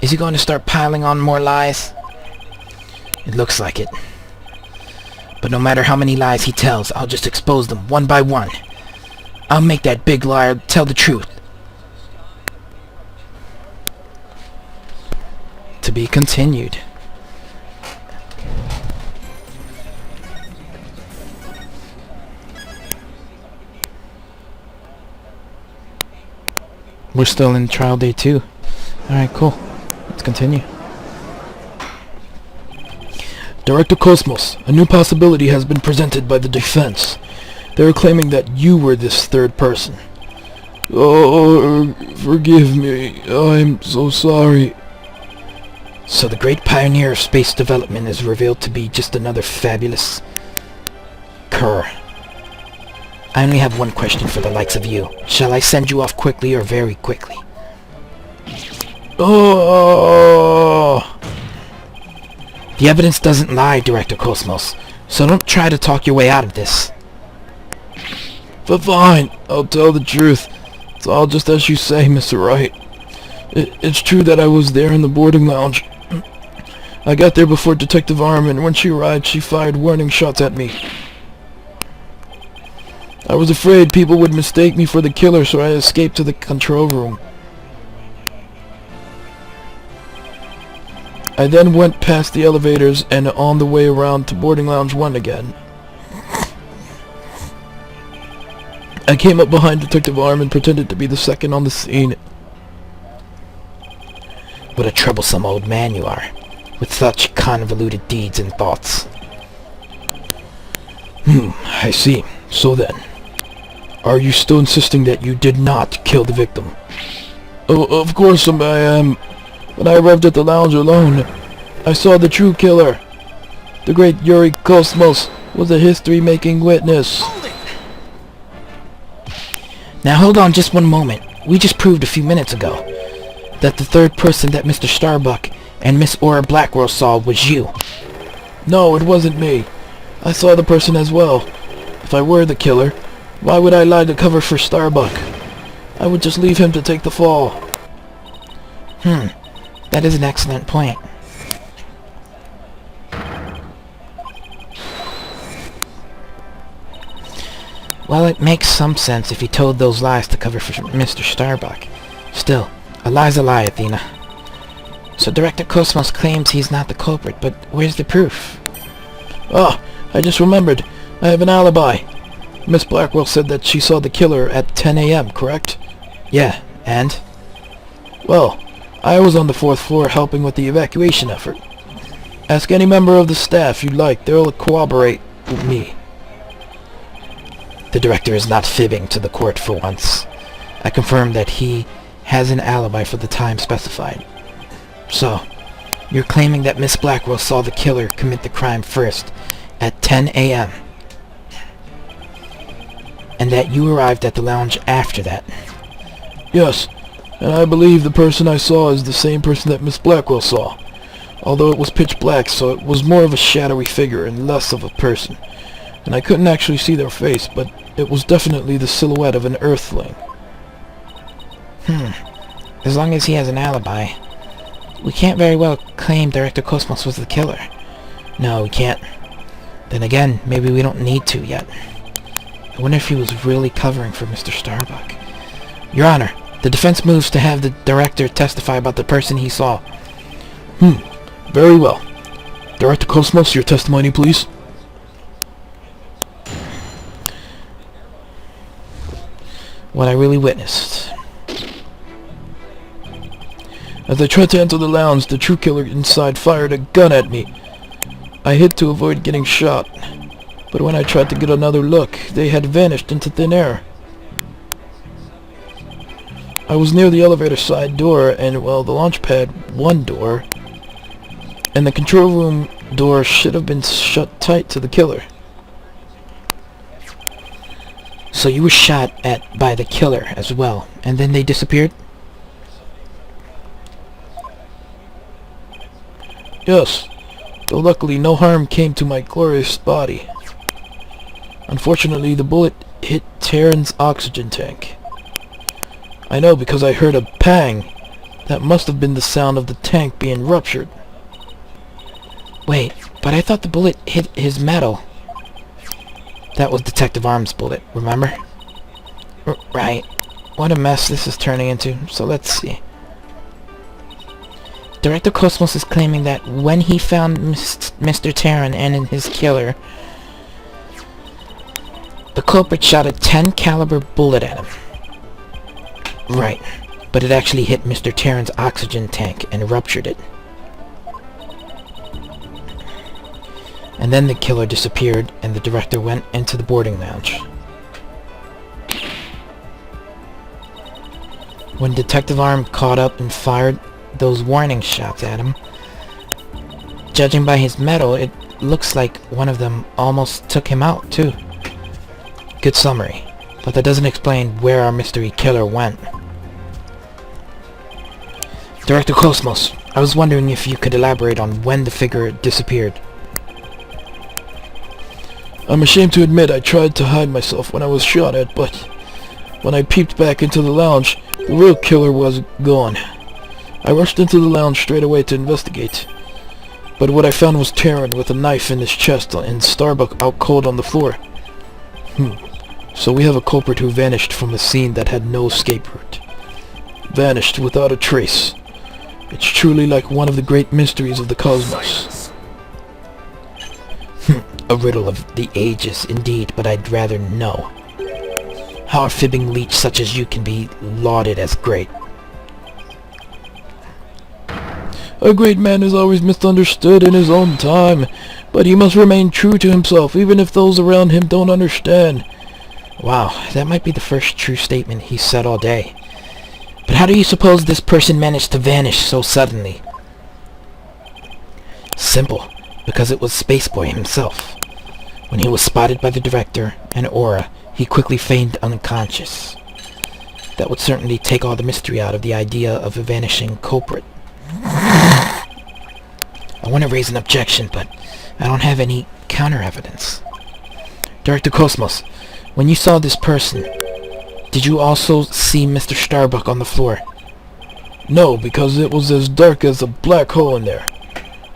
Is he going to start piling on more lies? It looks like it. But no matter how many lies he tells, I'll just expose them one by one. I'll make that big liar tell the truth. To be continued. We're still in trial day 2. Alright, cool. Let's continue. Director Cosmos, a new possibility has been presented by the defense. They are claiming that you were this third person. Oh, forgive me. I'm so sorry. So the great pioneer of space development is revealed to be just another fabulous cur. I only have one question for the likes of you. Shall I send you off quickly or very quickly? Oh! The evidence doesn't lie, Director Cosmos, so don't try to talk your way out of this. But fine, I'll tell the truth. It's all just as you say, Mr. Wright. It's true that I was there in the boarding lounge. I got there before Detective Arm, and when she arrived, she fired warning shots at me. I was afraid people would mistake me for the killer, so I escaped to the control room. I then went past the elevators and on the way around to boarding lounge 1 again. I came up behind Detective Arm and pretended to be the second on the scene. What a troublesome old man you are, with such convoluted deeds and thoughts. I see. So then, are you still insisting that you did not kill the victim? Oh, of course I am. When I arrived at the lounge alone, I saw the true killer. The great Yuri Cosmos was a history-making witness. Hold it! Now hold on just one moment. We just proved a few minutes ago that the third person that Mr. Starbuck and Miss Aura Blackwell saw was you. No, it wasn't me. I saw the person as well. If I were the killer, why would I lie to cover for Starbuck? I would just leave him to take the fall. That is an excellent point. Well, it makes some sense if he told those lies to cover for Mr. Starbuck. Still, a lie's a lie, Athena. So Director Cosmos claims he's not the culprit, but where's the proof? Ah, I just remembered. I have an alibi. Miss Blackwell said that she saw the killer at 10 a.m., correct? Yeah, and? Well, I was on the 4th floor helping with the evacuation effort. Ask any member of the staff you'd like. They'll corroborate with me. The director is not fibbing to the court for once. I confirm that he has an alibi for the time specified. So, you're claiming that Miss Blackwell saw the killer commit the crime first, at 10 a.m., and that you arrived at the lounge after that. Yes, and I believe the person I saw is the same person that Miss Blackwell saw, although it was pitch black, so it was more of a shadowy figure and less of a person, and I couldn't actually see their face, but it was definitely the silhouette of an earthling. As long as he has an alibi, we can't very well claim Director Cosmos was the killer. No, we can't. Then again, maybe we don't need to yet. I wonder if he was really covering for Mr. Starbuck. Your Honor, the defense moves to have the director testify about the person he saw. Very well. Director Cosmos, your testimony, please. What I really witnessed. As I tried to enter the lounge, the true killer inside fired a gun at me. I hid to avoid getting shot, but when I tried to get another look, they had vanished into thin air. I was near the elevator side door and, well, the launch pad 1 door, and the control room door should have been shut tight to the killer. So you were shot at by the killer as well, and then they disappeared? Yes, though luckily no harm came to my glorious body. Unfortunately, the bullet hit Terran's oxygen tank. I know because I heard a pang. That must have been the sound of the tank being ruptured. Wait, but I thought the bullet hit his metal. That was Detective Arm's bullet, remember? Right. What a mess this is turning into, so let's see. Director Cosmos is claiming that when he found Mr. Terran and his killer, the culprit shot a 10 caliber bullet at him. Right, but it actually hit Mr. Terran's oxygen tank and ruptured it. And then the killer disappeared and the director went into the boarding lounge. When Detective Arm caught up and fired those warning shots at him, Judging by his medal, it looks like one of them almost took him out, too. Good summary, but that doesn't explain where our mystery killer went. Director Cosmos, I was wondering if you could elaborate on when the figure disappeared. I'm ashamed to admit I tried to hide myself when I was shot at, but when I peeped back into the lounge, the real killer was gone. I rushed into the lounge straight away to investigate, but what I found was Terran with a knife in his chest and Starbuck out cold on the floor. So we have a culprit who vanished from a scene that had no escape route. Vanished without a trace. It's truly like one of the great mysteries of the cosmos. A riddle of the ages, indeed, but I'd rather know. How a fibbing leech such as you can be lauded as great. A great man is always misunderstood in his own time, but he must remain true to himself even if those around him don't understand. Wow, that might be the first true statement he's said all day. But how do you suppose this person managed to vanish so suddenly? Simple, because it was Spaceboy himself. When he was spotted by the director and Aura, he quickly feigned unconscious. That would certainly take all the mystery out of the idea of a vanishing culprit. I want to raise an objection, but I don't have any counter-evidence. Director Cosmos, when you saw this person, did you also see Mr. Starbuck on the floor? No, because it was as dark as a black hole in there.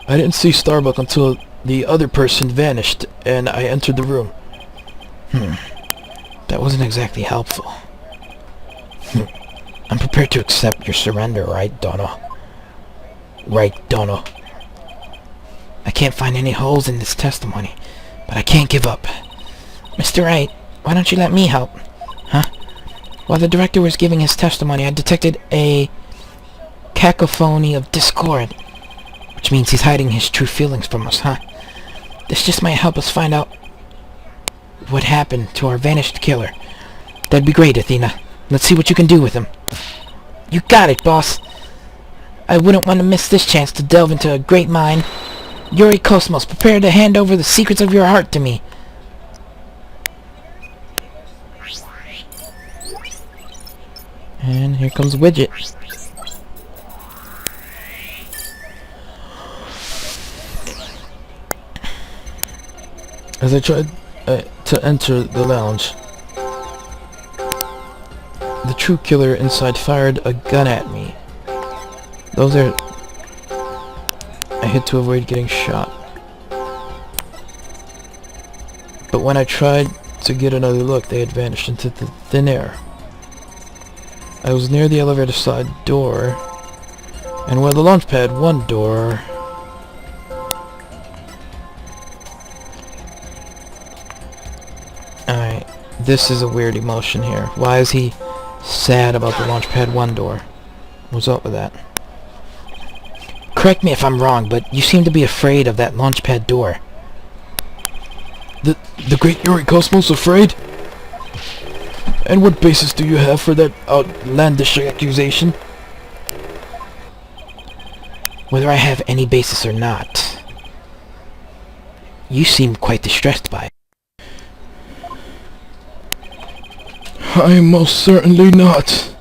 I didn't see Starbuck until the other person vanished, and I entered the room. That wasn't exactly helpful. I'm prepared to accept your surrender, right, Dono? Right, Dono. I can't find any holes in this testimony, but I can't give up. Mr. Wright, why don't you let me help? Huh? While the director was giving his testimony, I detected a cacophony of discord, which means he's hiding his true feelings from us, huh? This just might help us find out what happened to our vanished killer. That'd be great, Athena. Let's see what you can do with him. You got it, boss. I wouldn't want to miss this chance to delve into a great mind. Yuri Cosmos, prepare to hand over the secrets of your heart to me. And here comes Widget. As I tried to enter the lounge, the true killer inside fired a gun at me. I hid to avoid getting shot. But when I tried to get another look, they had vanished into the thin air. I was near the elevator side door, and where the launch pad 1 door... Alright, this is a weird emotion here. Why is he sad about the launch pad 1 door? What's up with that? Correct me if I'm wrong, but you seem to be afraid of that launch pad door. The great Yuri Cosmos afraid? And what basis do you have for that outlandish accusation? Whether I have any basis or not, you seem quite distressed by it. I am most certainly not.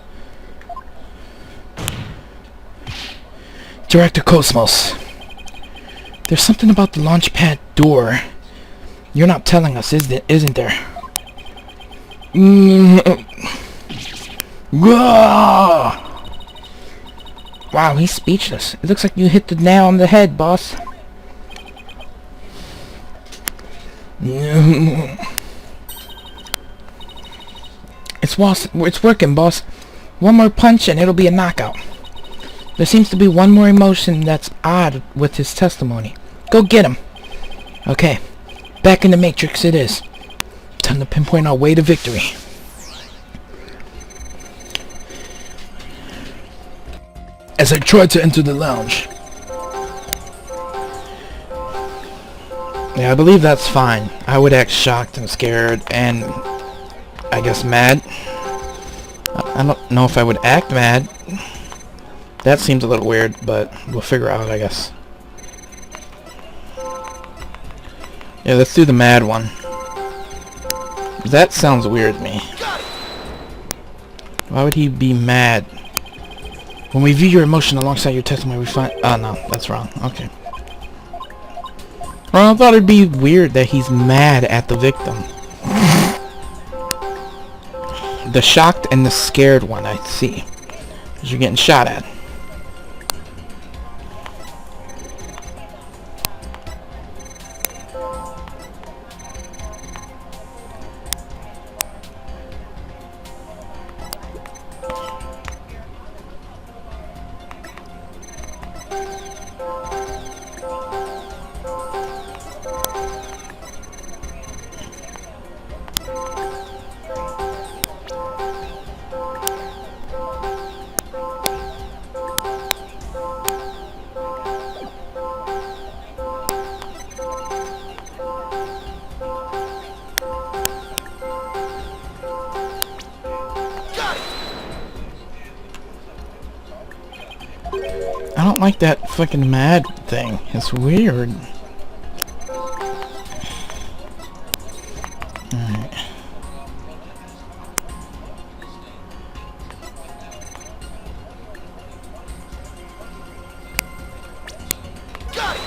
Director Cosmos, there's something about the launch pad door you're not telling us, isn't there? Wow, he's speechless. It looks like you hit the nail on the head, boss. It's working, boss. One more punch and it'll be a knockout. There seems to be one more emotion that's odd with his testimony. Go get him. Okay, back in the Matrix it is. Time to pinpoint our way to victory. As I tried to enter the lounge. Yeah, I believe that's fine. I would act shocked and scared and, I guess, mad. I don't know if I would act mad. That seems a little weird, but we'll figure out, I guess. Yeah, let's do the mad one. That sounds weird to me. Got it. Why would he be mad? When we view your emotion alongside your testimony, we find... Oh, no. That's wrong. Okay. Well, I thought it'd be weird that he's mad at the victim. The shocked and the scared one, I see. Because you're getting shot at. I don't like that fucking mad thing. It's weird. Alright. Got it.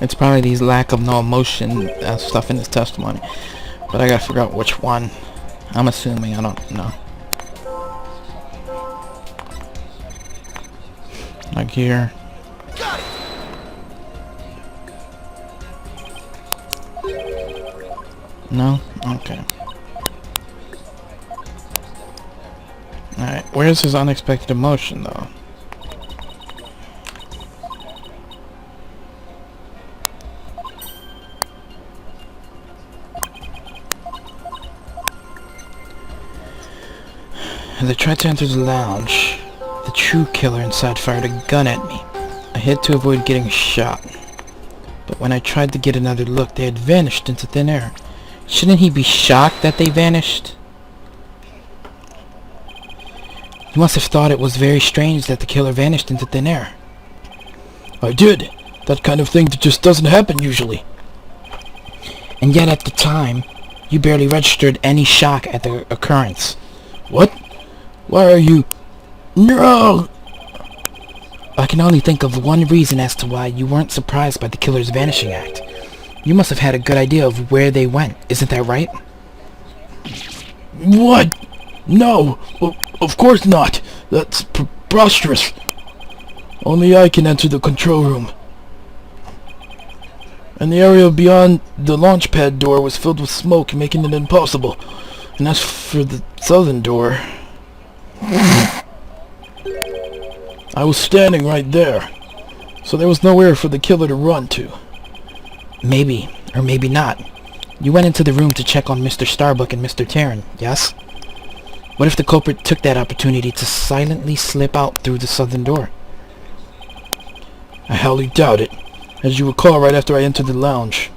It's probably these lack of no emotion stuff in his testimony. But I gotta figure out which one. I'm assuming, I don't know. Like here. Got it. No? Okay. Alright, where's his unexpected emotion though? As I tried to enter the lounge, the true killer inside fired a gun at me. I hid to avoid getting shot. But when I tried to get another look, they had vanished into thin air. Shouldn't he be shocked that they vanished? He must have thought it was very strange that the killer vanished into thin air. I did. That kind of thing that just doesn't happen usually. And yet at the time, you barely registered any shock at the occurrence. What? Why are you... No! I can only think of one reason as to why you weren't surprised by the killer's vanishing act. You must have had a good idea of where they went, isn't that right? What? No, of course not. That's preposterous. Only I can enter the control room. And the area beyond the launch pad door was filled with smoke, making it impossible. And as for the southern door... I was standing right there, so there was nowhere for the killer to run to. Maybe, or maybe not. You went into the room to check on Mr. Starbuck and Mr. Tarrant, yes? What if the culprit took that opportunity to silently slip out through the southern door? I highly doubt it. As you recall, right after I entered the lounge,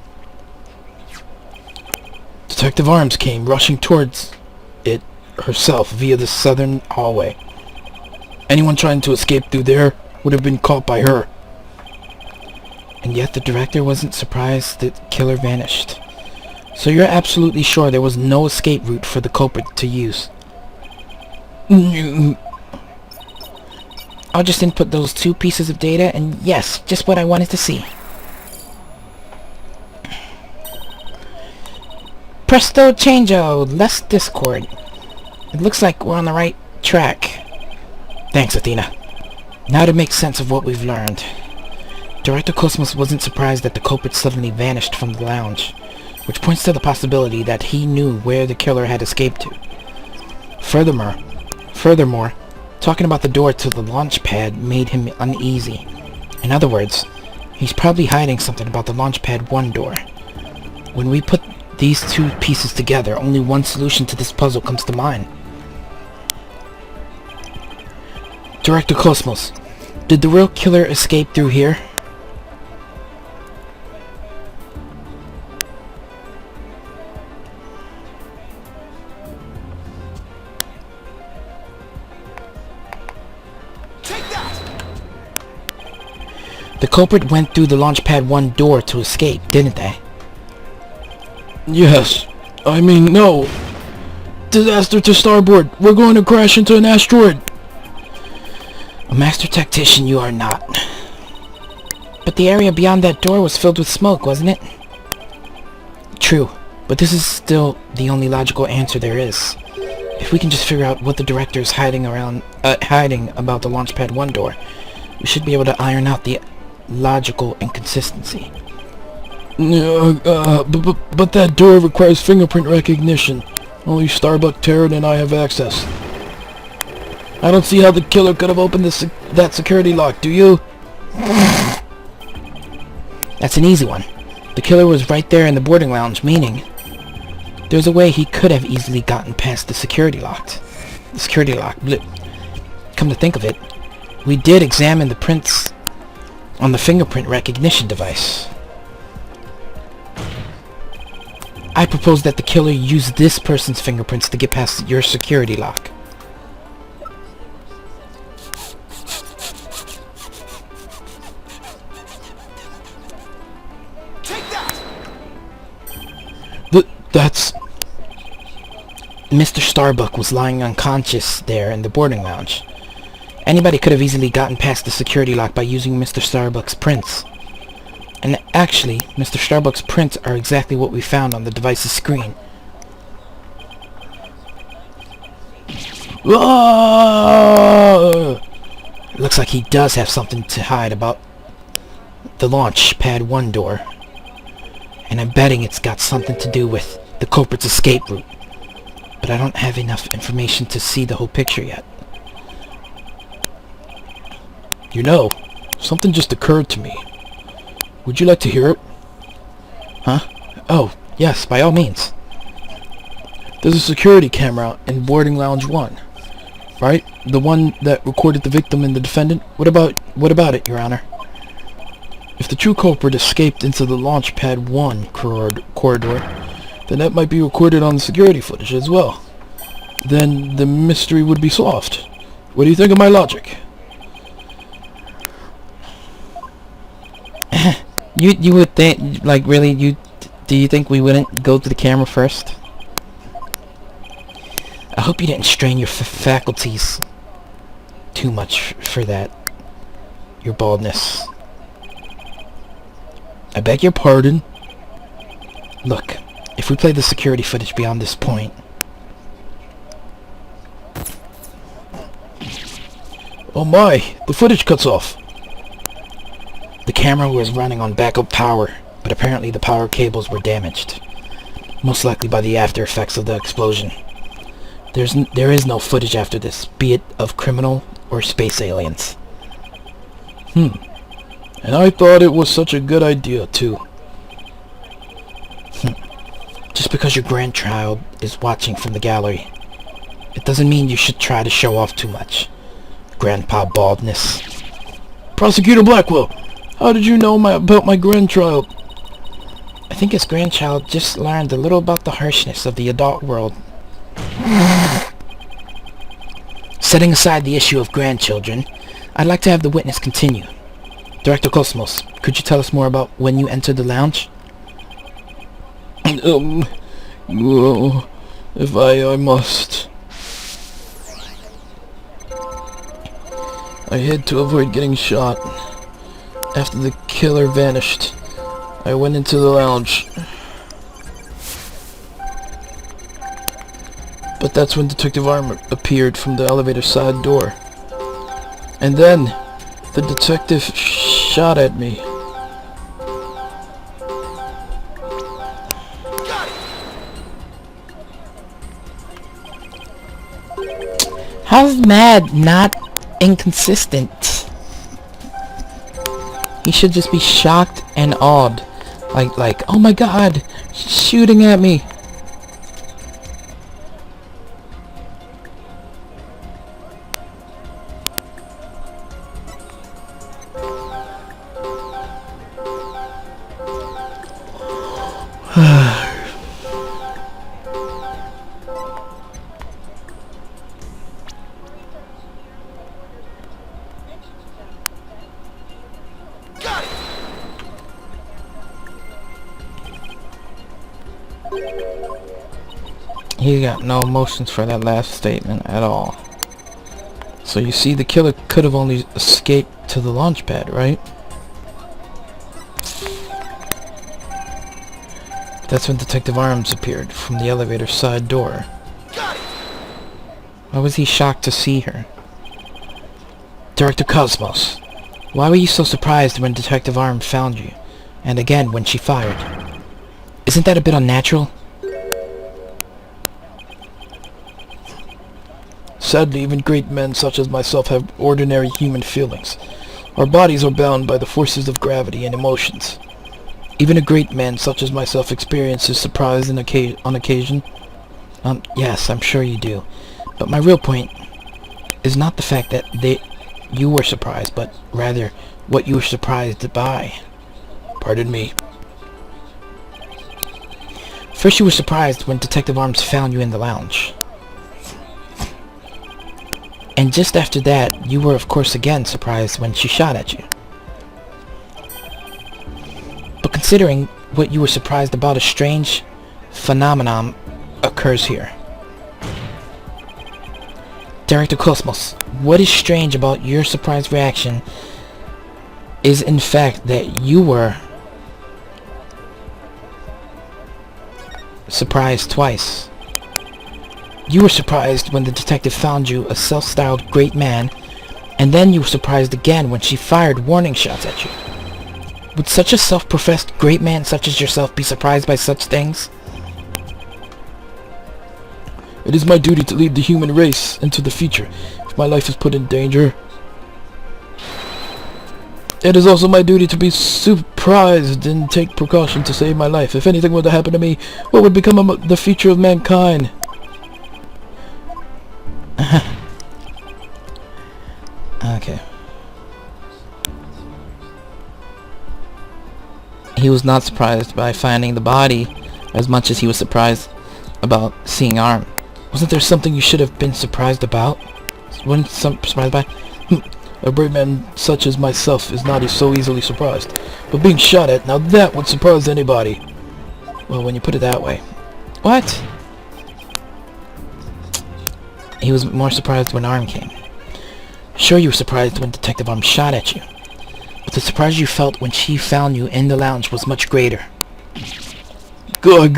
Detective Arms came rushing towards it herself via the southern hallway. Anyone trying to escape through there would have been caught by her. And yet the director wasn't surprised that the killer vanished. So you're absolutely sure there was no escape route for the culprit to use? I'll just input those 2 pieces of data, and yes, just what I wanted to see. Presto changeo, less discord. It looks like we're on the right track. Thanks, Athena. Now to make sense of what we've learned. Director Cosmos wasn't surprised that the culprit suddenly vanished from the lounge, which points to the possibility that he knew where the killer had escaped to. Furthermore, talking about the door to the launch pad made him uneasy. In other words, he's probably hiding something about the launch pad 1 door. When we put these 2 pieces together, only one solution to this puzzle comes to mind. Director Cosmos, did the real killer escape through here? Take that. The culprit went through the Launchpad 1 door to escape, didn't they? Yes. I mean, no. Disaster to starboard. We're going to crash into an asteroid. A master tactician you are not. But the area beyond that door was filled with smoke, wasn't it? True, but this is still the only logical answer there is. If we can just figure out what the director is hiding about the Launchpad 1 door, we should be able to iron out the logical inconsistency. But that door requires fingerprint recognition. Only Starbuck, Terran, and I have access. I don't see how the killer could have opened that security lock, do you? That's an easy one. The killer was right there in the boarding lounge, meaning there's a way he could have easily gotten past the security lock. Bleh. Come to think of it, we did examine the prints on the fingerprint recognition device. I propose that the killer use this person's fingerprints to get past your security lock. Take that! That's... Mr. Starbuck was lying unconscious there in the boarding lounge. Anybody could have easily gotten past the security lock by using Mr. Starbuck's prints. And actually, Mr. Starbuck's prints are exactly what we found on the device's screen. Ah! Looks like he does have something to hide about the launch pad 1 door. And I'm betting it's got something to do with the culprit's escape route. But I don't have enough information to see the whole picture yet. You know, something just occurred to me. Would you like to hear it? Huh? Oh, yes, by all means. There's a security camera in boarding lounge 1, right? The one that recorded the victim and the defendant? What about it, Your Honor? If the true culprit escaped into the launch pad 1 corridor, then that might be recorded on the security footage as well. Then the mystery would be solved. What do you think of my logic? You would think, like, really, do you think we wouldn't go to the camera first? I hope you didn't strain your faculties too much for that. Your baldness. I beg your pardon? Look, if we play the security footage beyond this point... Oh my, the footage cuts off. The camera was running on backup power, but apparently the power cables were damaged. Most likely by the after effects of the explosion. There is no footage after this, be it of criminal or space aliens. And I thought it was such a good idea, too. Just because your grandchild is watching from the gallery, it doesn't mean you should try to show off too much. Grandpa baldness. Prosecutor Blackwell, how did you know about my grandchild? I think his grandchild just learned a little about the harshness of the adult world. Setting aside the issue of grandchildren, I'd like to have the witness continue. Director Cosmos, could you tell us more about when you entered the lounge? Well, if I must. I hid to avoid getting shot. After the killer vanished, I went into the lounge. But that's when Detective Armor appeared from the elevator side door. And then, the detective shot at me. Got it! How's mad not inconsistent? He should just be shocked and awed. Like, oh my god, she's shooting at me. Got it! He got no emotions for that last statement at all. So you see, the killer could have only escaped to the launch pad, right? That's when Detective Arms appeared from the elevator side door. Got it. Why was he shocked to see her? Director Cosmos, why were you so surprised when Detective Arms found you? And again, when she fired? Isn't that a bit unnatural? Sadly, even great men such as myself have ordinary human feelings. Our bodies are bound by the forces of gravity and emotions. Even a great man such as myself experiences surprise on occasion. Yes, I'm sure you do. But my real point is not the fact that you were surprised, but rather what you were surprised by. Pardon me. First you were surprised when Detective Arms found you in the lounge. And just after that, you were of course again surprised when she shot at you. But considering what you were surprised about, a strange phenomenon occurs here. Director Cosmos, what is strange about your surprised reaction is in fact that you were surprised twice. You were surprised when the detective found you a self-styled great man, and then you were surprised again when she fired warning shots at you. Would such a self-professed great man such as yourself be surprised by such things? It is my duty to lead the human race into the future if my life is put in danger. It is also my duty to be surprised and take precaution to save my life. If anything were to happen to me, what would become of the future of mankind? Okay. He was not surprised by finding the body as much as he was surprised about seeing Arm. Wasn't there something you should have been surprised about? Wasn't some surprised by? A brave man such as myself is not so easily surprised. But being shot at, now that would surprise anybody. Well, when you put it that way. What? He was more surprised when Arm came. Sure, you were surprised when Detective Arm shot at you. But the surprise you felt when she found you in the lounge was much greater. Good.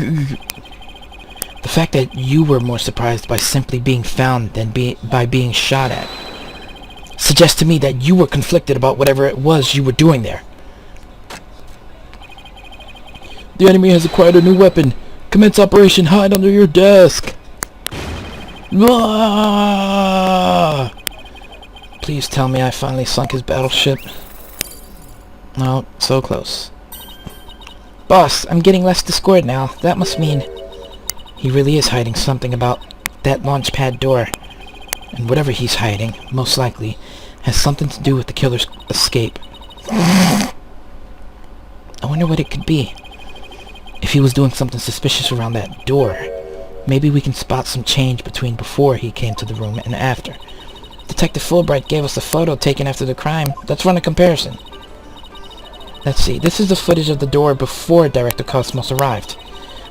The fact that you were more surprised by simply being found than by being shot at suggests to me that you were conflicted about whatever it was you were doing there. The enemy has acquired a new weapon. Commence operation hide under your desk. Ah! Please tell me I finally sunk his battleship. No, so close. Boss, I'm getting less discord now. That must mean he really is hiding something about that launch pad door. And whatever he's hiding, most likely, has something to do with the killer's escape. I wonder what it could be. If he was doing something suspicious around that door, maybe we can spot some change between before he came to the room and after. Detective Fulbright gave us a photo taken after the crime. Let's run a comparison. Let's see. This is the footage of the door before Director Cosmos arrived.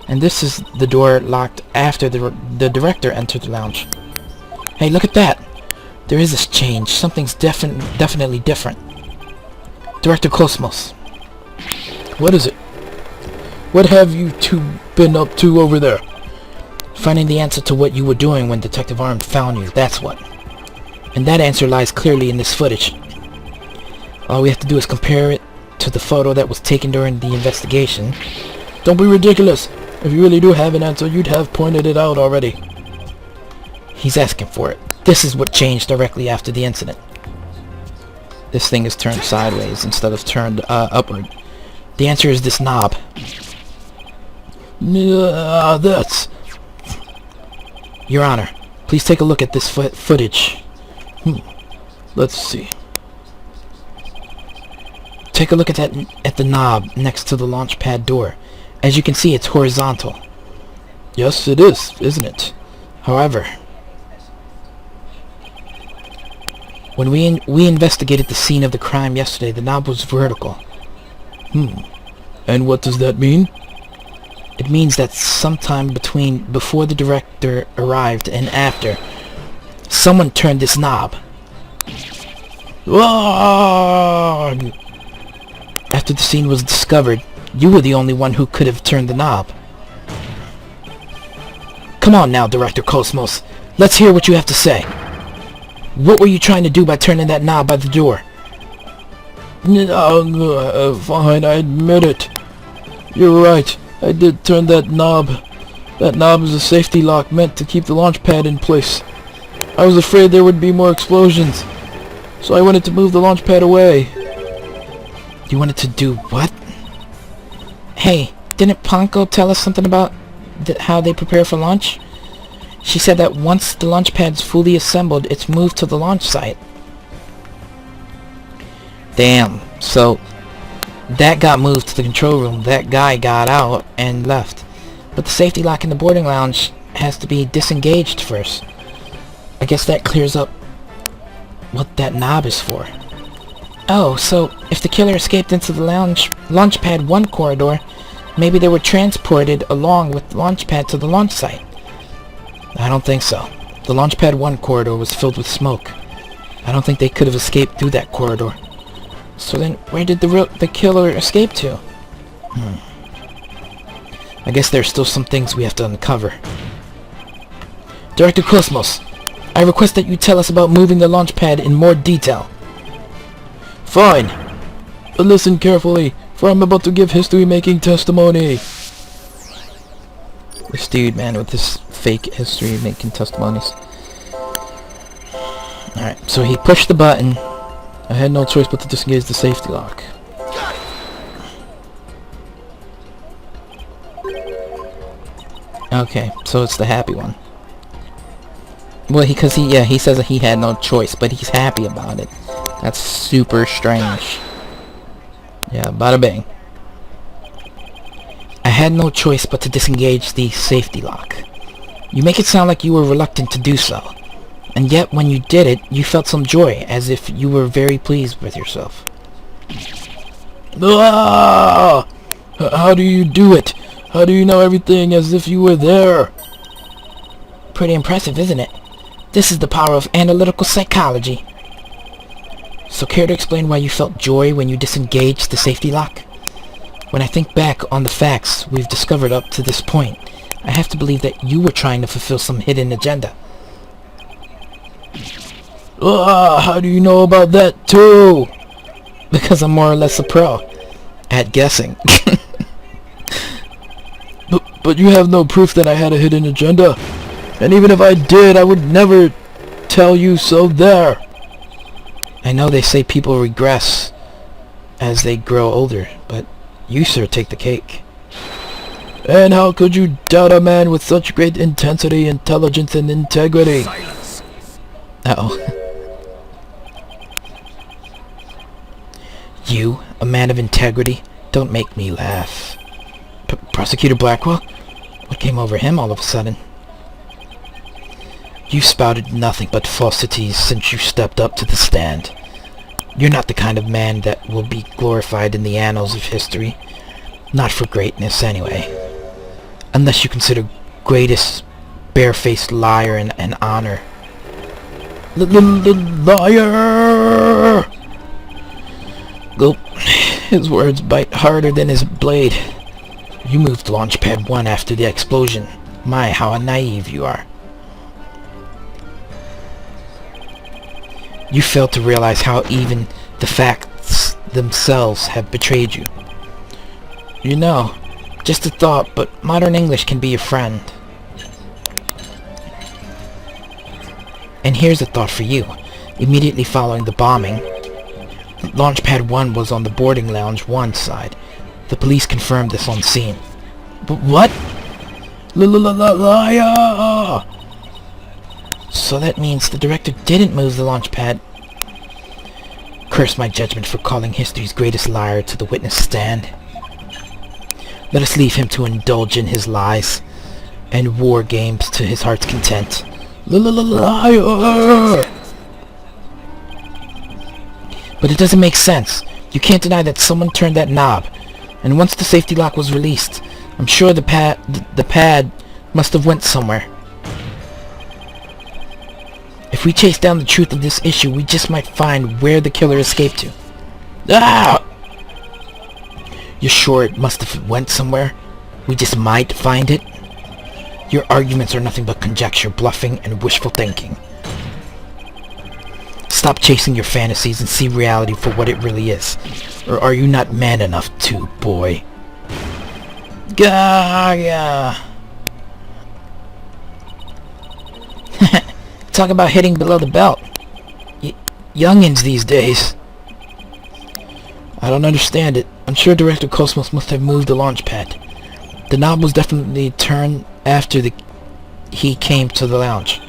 And this is the door locked after the director entered the lounge. Hey, look at that! There is this change. Something's definitely different. Director Cosmos. What is it? What have you two been up to over there? Finding the answer to what you were doing when Detective Arm found you, that's what. And that answer lies clearly in this footage. All we have to do is compare it to the photo that was taken during the investigation. Don't be ridiculous. If you really do have an answer, you'd have pointed it out already. He's asking for it. This is what changed directly after the incident. This thing is turned sideways instead of turned upward. The answer is this knob. That's... Your Honor, please take a look at this footage. Let's see. Take a look at the knob next to the launch pad door. As you can see, it's horizontal. Yes, it is, isn't it? However, when we investigated the scene of the crime yesterday, the knob was vertical. And what does that mean? It means that sometime before the director arrived and after, someone turned this knob. Whoa! After the scene was discovered, you were the only one who could have turned the knob. Come on now, Director Cosmos. Let's hear what you have to say. What were you trying to do by turning that knob by the door? Fine, I admit it. You're right. I did turn that knob. That knob is a safety lock meant to keep the launch pad in place. I was afraid there would be more explosions, so I wanted to move the launch pad away. You wanted to do what? Hey, didn't Ponko tell us something about how they prepare for launch? She said that once the launch pad's fully assembled, it's moved to the launch site. Damn, so that got moved to the control room, that guy got out and left. But the safety lock in the boarding lounge has to be disengaged first. I guess that clears up what that knob is for. Oh, so if the killer escaped into the launch pad 1 corridor, maybe they were transported along with the launch pad to the launch site. I don't think so. The launch pad 1 corridor was filled with smoke. I don't think they could have escaped through that corridor. So then, where did the killer escape to? I guess there's still some things we have to uncover. Director Cosmos, I request that you tell us about moving the launch pad in more detail. Fine. But listen carefully, for I'm about to give history-making testimony. This dude, man, with this fake history-making testimonies. Alright, so he pushed the button. I had no choice but to disengage the safety lock. Got it. Okay, so it's the happy one. Well, he says that he had no choice, but he's happy about it. That's super strange. Yeah, bada bing. I had no choice but to disengage the safety lock. You make it sound like you were reluctant to do so. And yet, when you did it, you felt some joy, as if you were very pleased with yourself. Ah! How do you do it? How do you know everything as if you were there? Pretty impressive, isn't it? This is the power of analytical psychology. So care to explain why you felt joy when you disengaged the safety lock? When I think back on the facts we've discovered up to this point, I have to believe that you were trying to fulfill some hidden agenda. How do you know about that too? Because I'm more or less a pro at guessing. But you have no proof that I had a hidden agenda. And even if I did, I would never tell you so there. I know they say people regress as they grow older, but you, sir, take the cake. And how could you doubt a man with such great intensity, intelligence, and integrity? Silence. Uh-oh. You, a man of integrity? Don't make me laugh. Prosecutor Blackwell? What came over him all of a sudden? You spouted nothing but falsities since you stepped up to the stand. You're not the kind of man that will be glorified in the annals of history. Not for greatness, anyway. Unless you consider greatest barefaced liar and honor. Liar! Gulp. His words bite harder than his blade. You moved Launchpad 1 after the explosion. My, how naive you are. You fail to realize how even the facts themselves have betrayed you. You know, just a thought, but modern English can be your friend. And here's a thought for you. Immediately following the bombing, Launchpad 1 was on the boarding lounge 1 side. The police confirmed this on scene. But what? Liar! So that means the director didn't move the launch pad. Curse my judgment for calling history's greatest liar to the witness stand. Let us leave him to indulge in his lies and war games to his heart's content. Liar! But it doesn't make sense. You can't deny that someone turned that knob. And once the safety lock was released, I'm sure the pad must have went somewhere. If we chase down the truth of this issue, we just might find where the killer escaped to. Ah! You're sure it must have went somewhere? We just might find it? Your arguments are nothing but conjecture, bluffing, and wishful thinking. Stop chasing your fantasies and see reality for what it really is. Or are you not man enough to, boy? Gaia! Talk about hitting below the belt. Youngins these days. I don't understand it. I'm sure Director Cosmos must have moved the launch pad. The knob was definitely turned after he came to the lounge.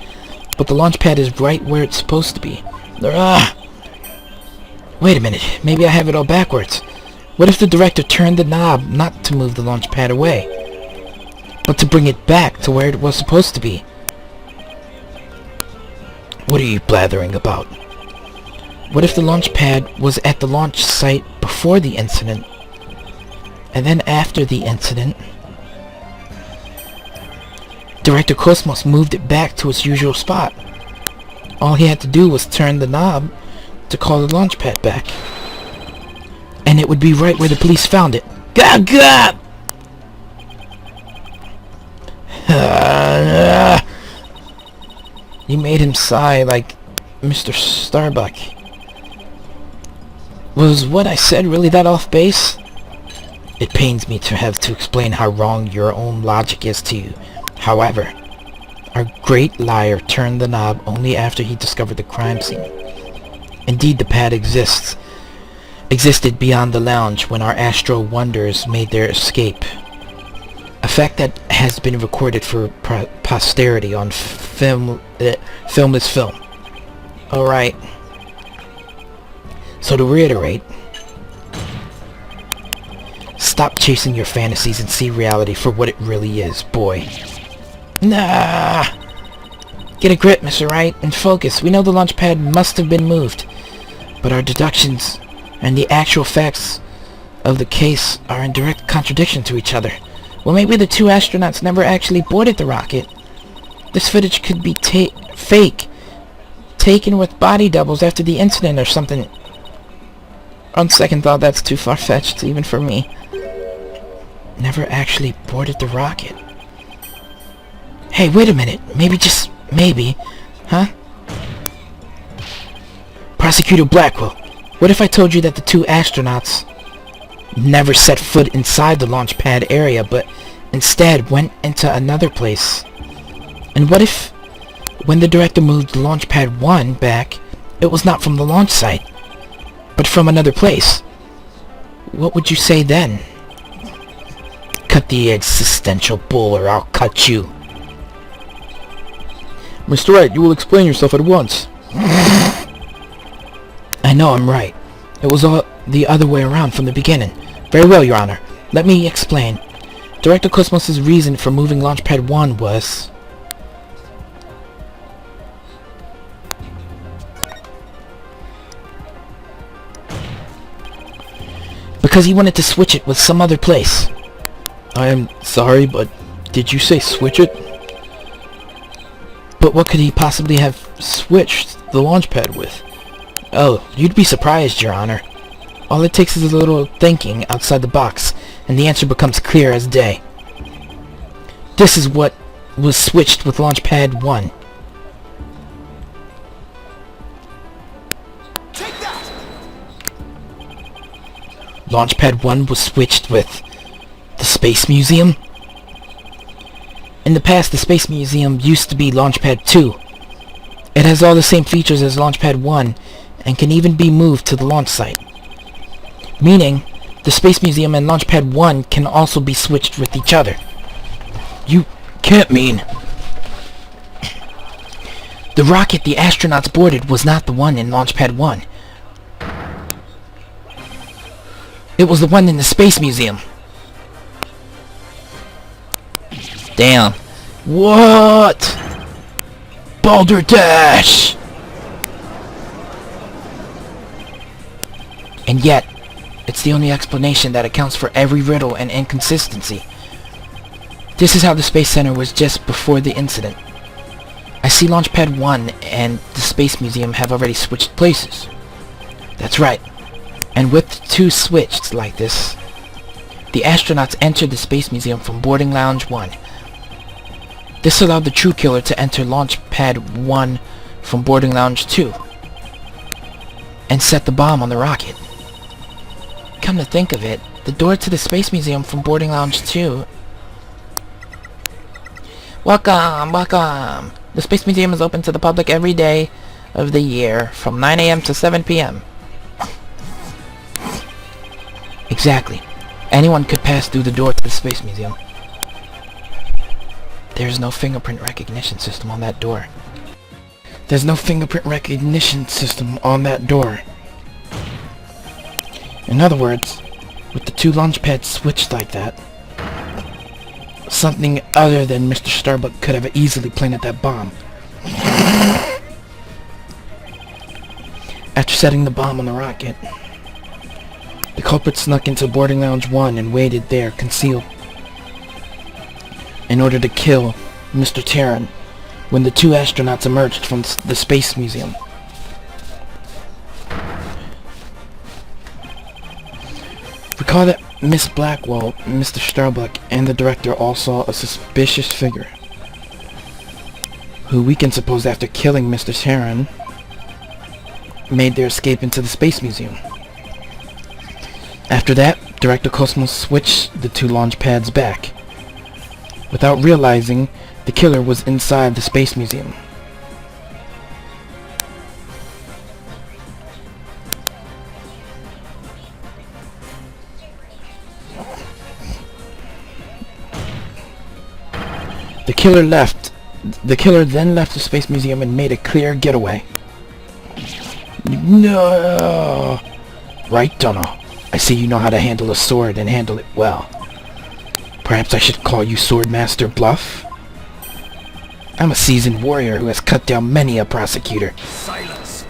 But the launch pad is right where it's supposed to be. Wait a minute. Maybe I have it all backwards. What if the director turned the knob not to move the launch pad away, but to bring it back to where it was supposed to be? What are you blathering about? What if the launch pad was at the launch site before the incident, and then after the incident, Director Cosmos moved it back to its usual spot? All he had to do was turn the knob to call the launch pad back, and it would be right where the police found it. God, God! You made him sigh like Mr. Starbuck. Was what I said really that off base? It pains me to have to explain how wrong your own logic is to you. However, our great liar turned the knob only after he discovered the crime scene. Indeed, the pad existed beyond the lounge when our Astro Wonders made their escape. A fact that has been recorded for posterity on film is film. Alright. So to reiterate, stop chasing your fantasies and see reality for what it really is, boy. Nah! Get a grip, Mr. Wright, and focus. We know the launch pad must have been moved, but our deductions and the actual facts of the case are in direct contradiction to each other. Well, maybe the two astronauts never actually boarded the rocket. This footage could be fake, taken with body doubles after the incident or something. On second thought, that's too far-fetched, even for me. Never actually boarded the rocket. Hey, wait a minute. Maybe, just maybe, huh? Prosecutor Blackwell, what if I told you that the two astronauts never set foot inside the launch pad area, but instead went into another place? And what if, when the director moved the launch pad 1 back, it was not from the launch site, but from another place? What would you say then? Cut the existential bull or I'll cut you. Mr. Wright, you will explain yourself at once. I know I'm right. It was all the other way around from the beginning. Very well, Your Honor. Let me explain. Director Cosmos' reason for moving Launchpad 1 was... because he wanted to switch it with some other place. I am sorry, but did you say switch it? But what could he possibly have switched the launch pad with? Oh, you'd be surprised, Your Honor. All it takes is a little thinking outside the box, and the answer becomes clear as day. This is what was switched with Launchpad 1. Take that! Launchpad 1 was switched with the Space Museum? In the past, the Space Museum used to be Launchpad 2. It has all the same features as Launchpad 1, and can even be moved to the launch site. Meaning, the Space Museum and Launchpad 1 can also be switched with each other. You can't mean... The rocket the astronauts boarded was not the one in Launchpad 1. It was the one in the Space Museum. Damn. What? Balderdash! And yet, it's the only explanation that accounts for every riddle and inconsistency. This is how the Space Center was just before the incident. I see Launchpad 1 and the Space Museum have already switched places. That's right. And with two switched like this, the astronauts entered the Space Museum from Boarding Lounge 1. This allowed the true killer to enter Launchpad 1 from Boarding Lounge 2 and set the bomb on the rocket. Come to think of it, the door to the Space Museum from Boarding Lounge 2... Welcome, welcome! The Space Museum is open to the public every day of the year from 9 a.m. to 7 p.m. Exactly. Anyone could pass through the door to the Space Museum. There's no fingerprint recognition system on that door. There's no fingerprint recognition system on that door. In other words, with the two launch pads switched like that, something other than Mr. Starbuck could have easily planted that bomb. After setting the bomb on the rocket, the culprit snuck into Boarding Lounge 1 and waited there, concealed, in order to kill Mr. Terran when the two astronauts emerged from the Space Museum. Recall that Miss Blackwell, Mr. Starbuck, and the director all saw a suspicious figure, who we can suppose after killing Mr. Terran, made their escape into the Space Museum. After that, Director Cosmos switched the two launch pads back, without realizing the killer was inside the Space Museum. The killer then left the Space Museum and made a clear getaway. No! Right, Donald. I see you know how to handle a sword and handle it well. Perhaps I should call you Swordmaster Bluff? I'm a seasoned warrior who has cut down many a prosecutor. Silence.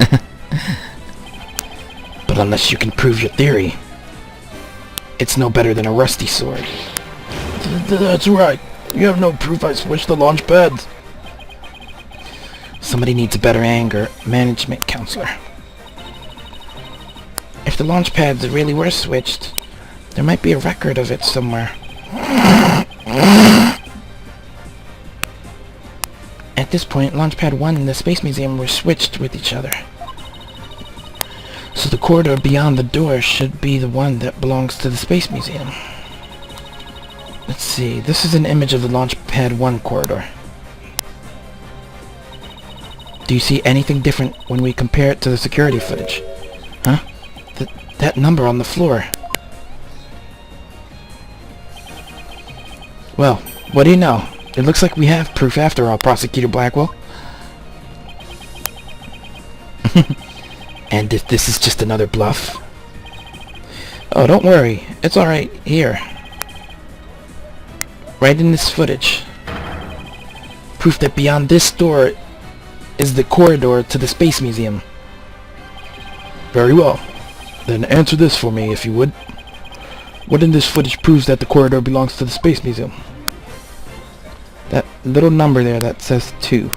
But unless you can prove your theory, it's no better than a rusty sword. That's right. You have no proof I switched the launch pads. Somebody needs a better anger management counselor. If the launch pads really were switched, there might be a record of it somewhere. At this point, Launchpad 1 and the Space Museum were switched with each other. So the corridor beyond the door should be the one that belongs to the Space Museum. Let's see, this is an image of the Launchpad 1 corridor. Do you see anything different when we compare it to the security footage? Huh? That number on the floor. Well, what do you know? It looks like we have proof after all, Prosecutor Blackwell. And if this is just another bluff? Oh, don't worry. It's alright. Here. Right in this footage. Proof that beyond this door is the corridor to the Space Museum. Very well. Then answer this for me, if you would. What in this footage proves that the corridor belongs to the Space Museum? That little number there that says 2.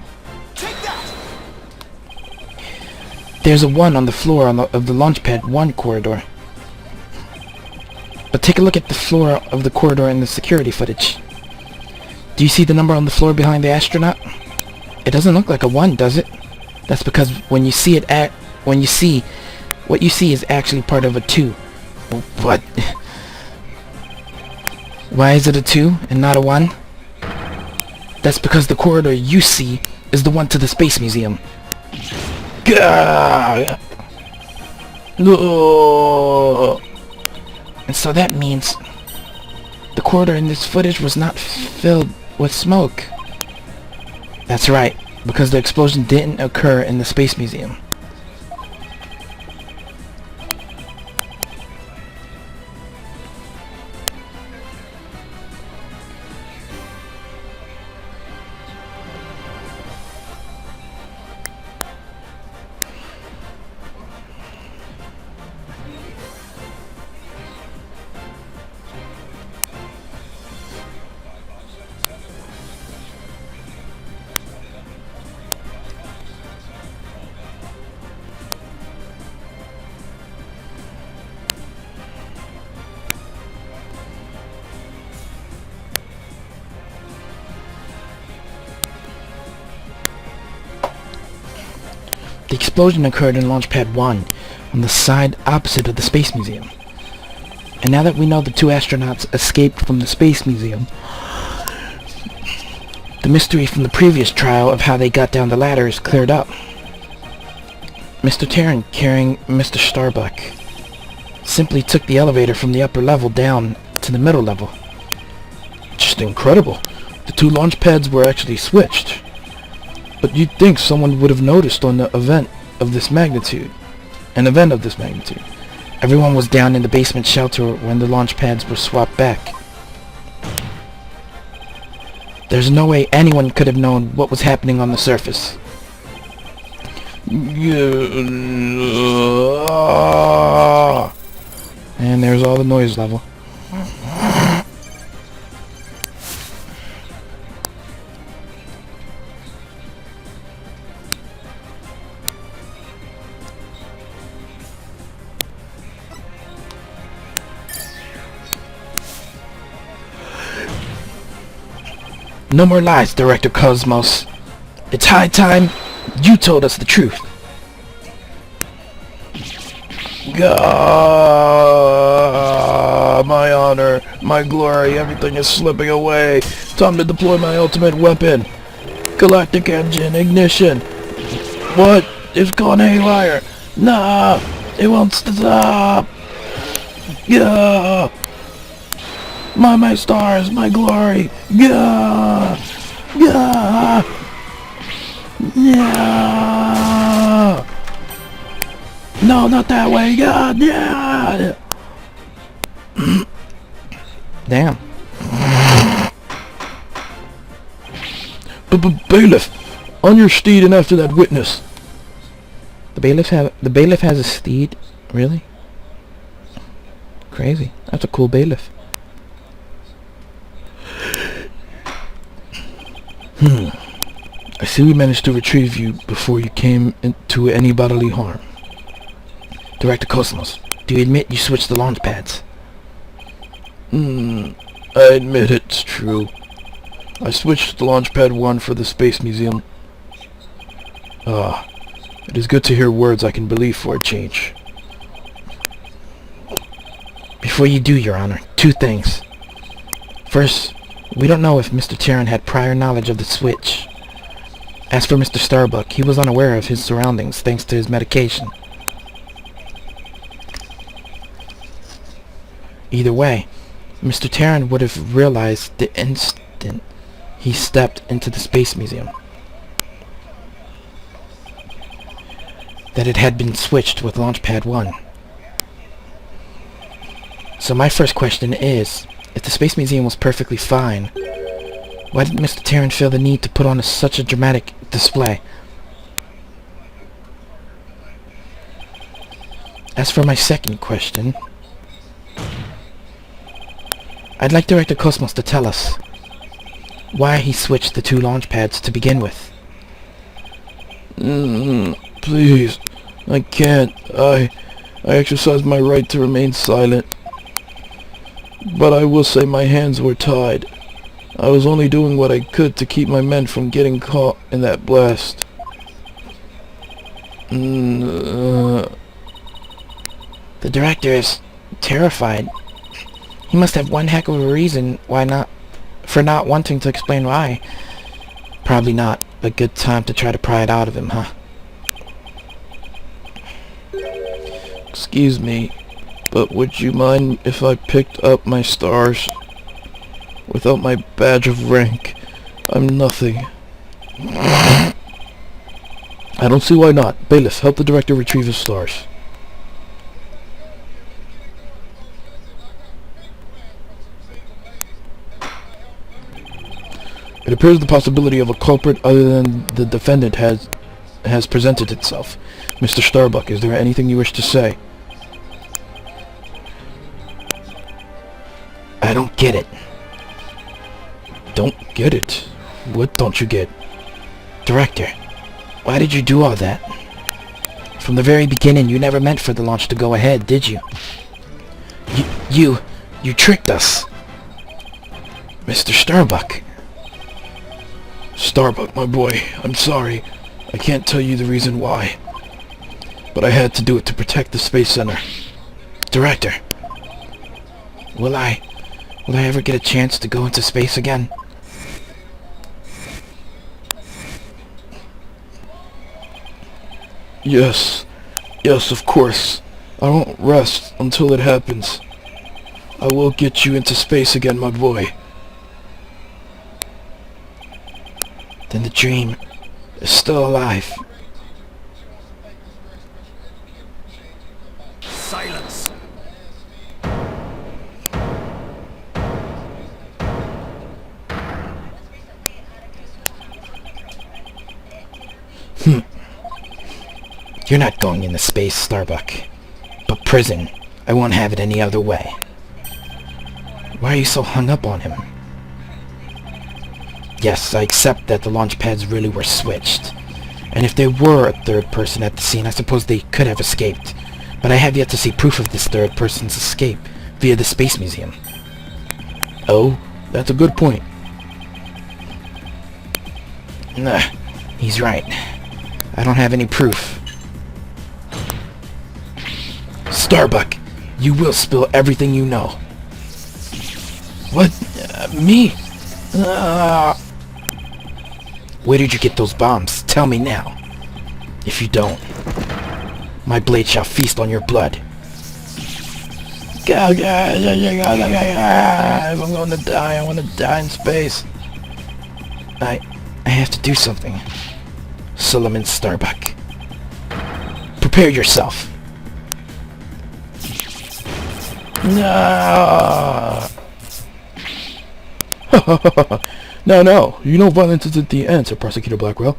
Take that. There's a 1 on the floor of the Launchpad 1 corridor. But take a look at the floor of the corridor in the security footage. Do you see the number on the floor behind the astronaut? It doesn't look like a 1, does it? That's because when you see it what you see is actually part of a 2. What? Why is it a 2 and not a 1? That's because the corridor you see is the one to the Space Museum. Gah! No! And so that means the corridor in this footage was not filled with smoke. That's right, because the explosion didn't occur in the Space Museum. explosion occurred in Launchpad 1, on the side opposite of the Space Museum. And now that we know the two astronauts escaped from the Space Museum, the mystery from the previous trial of how they got down the ladder is cleared up. Mr. Terran, carrying Mr. Starbuck, simply took the elevator from the upper level down to the middle level. Just incredible. The two launch pads were actually switched. But you'd think someone would have noticed on the event of this magnitude. An event of this magnitude. Everyone was down in the basement shelter when the launch pads were swapped back. There's no way anyone could have known what was happening on the surface. And there's all the noise level. No more lies, Director Cosmos. It's high time you told us the truth. My honor, my glory, everything is slipping away. Time to deploy my ultimate weapon. Galactic engine ignition. What? It's gone haywire. Nah, it won't stop. Yeah. My stars, my glory. Yeah. Yeah. Yeah. No, not that way. Yeah. Yeah. Damn. Bailiff, on your steed and after that witness. The bailiff has a steed? Really? Crazy. That's a cool bailiff. I see we managed to retrieve you before you came into any bodily harm. Director Cosmos, do you admit you switched the launch pads? I admit it's true. I switched to Launch Pad 1 for the Space Museum. It is good to hear words I can believe for a change. Before you do, Your Honor, two things. First, we don't know if Mr. Terran had prior knowledge of the switch. As for Mr. Starbuck, he was unaware of his surroundings thanks to his medication. Either way, Mr. Terran would have realized the instant he stepped into the Space Museum that it had been switched with Launchpad 1. So my first question is, if the Space Museum was perfectly fine, why did Mr. Terran feel the need to put on such a dramatic display? As for my second question, I'd like Director Cosmos to tell us why he switched the two launch pads to begin with. Please, I can't. I exercise my right to remain silent. But I will say my hands were tied. I was only doing what I could to keep my men from getting caught in that blast. The director is terrified. He must have one heck of a reason for not wanting to explain why. Probably not a good time to try to pry it out of him, huh? Excuse me, but would you mind if I picked up my stars? Without my badge of rank, I'm nothing. I don't see why not. Bailiff, help the director retrieve his stars. It appears the possibility of a culprit other than the defendant has presented itself. Mr. Starbuck, is there anything you wish to say? I don't get it. Don't get it? What don't you get? Director, why did you do all that? From the very beginning, you never meant for the launch to go ahead, did you? You tricked us. Mr. Starbuck. Starbuck, my boy, I'm sorry. I can't tell you the reason why. but I had to do it to protect the Space Center. Director, will I ever get a chance to go into space again? Yes, of course. I won't rest until it happens. I will get you into space again, my boy. Then the dream is still alive. Silence. You're not going into space, Starbuck. But prison, I won't have it any other way. Why are you so hung up on him? Yes, I accept that the launch pads really were switched. And if there were a third person at the scene, I suppose they could have escaped. But I have yet to see proof of this third person's escape via the Space Museum. Oh, that's a good point. Nah, he's right. I don't have any proof. Starbuck, you will spill everything you know. What? Me? Where did you get those bombs? Tell me now. If you don't, my blade shall feast on your blood. If I'm going to die, I want to die in space. I have to do something. Solomon Starbuck. Prepare yourself. No. No. You know violence isn't the answer, Prosecutor Blackwell.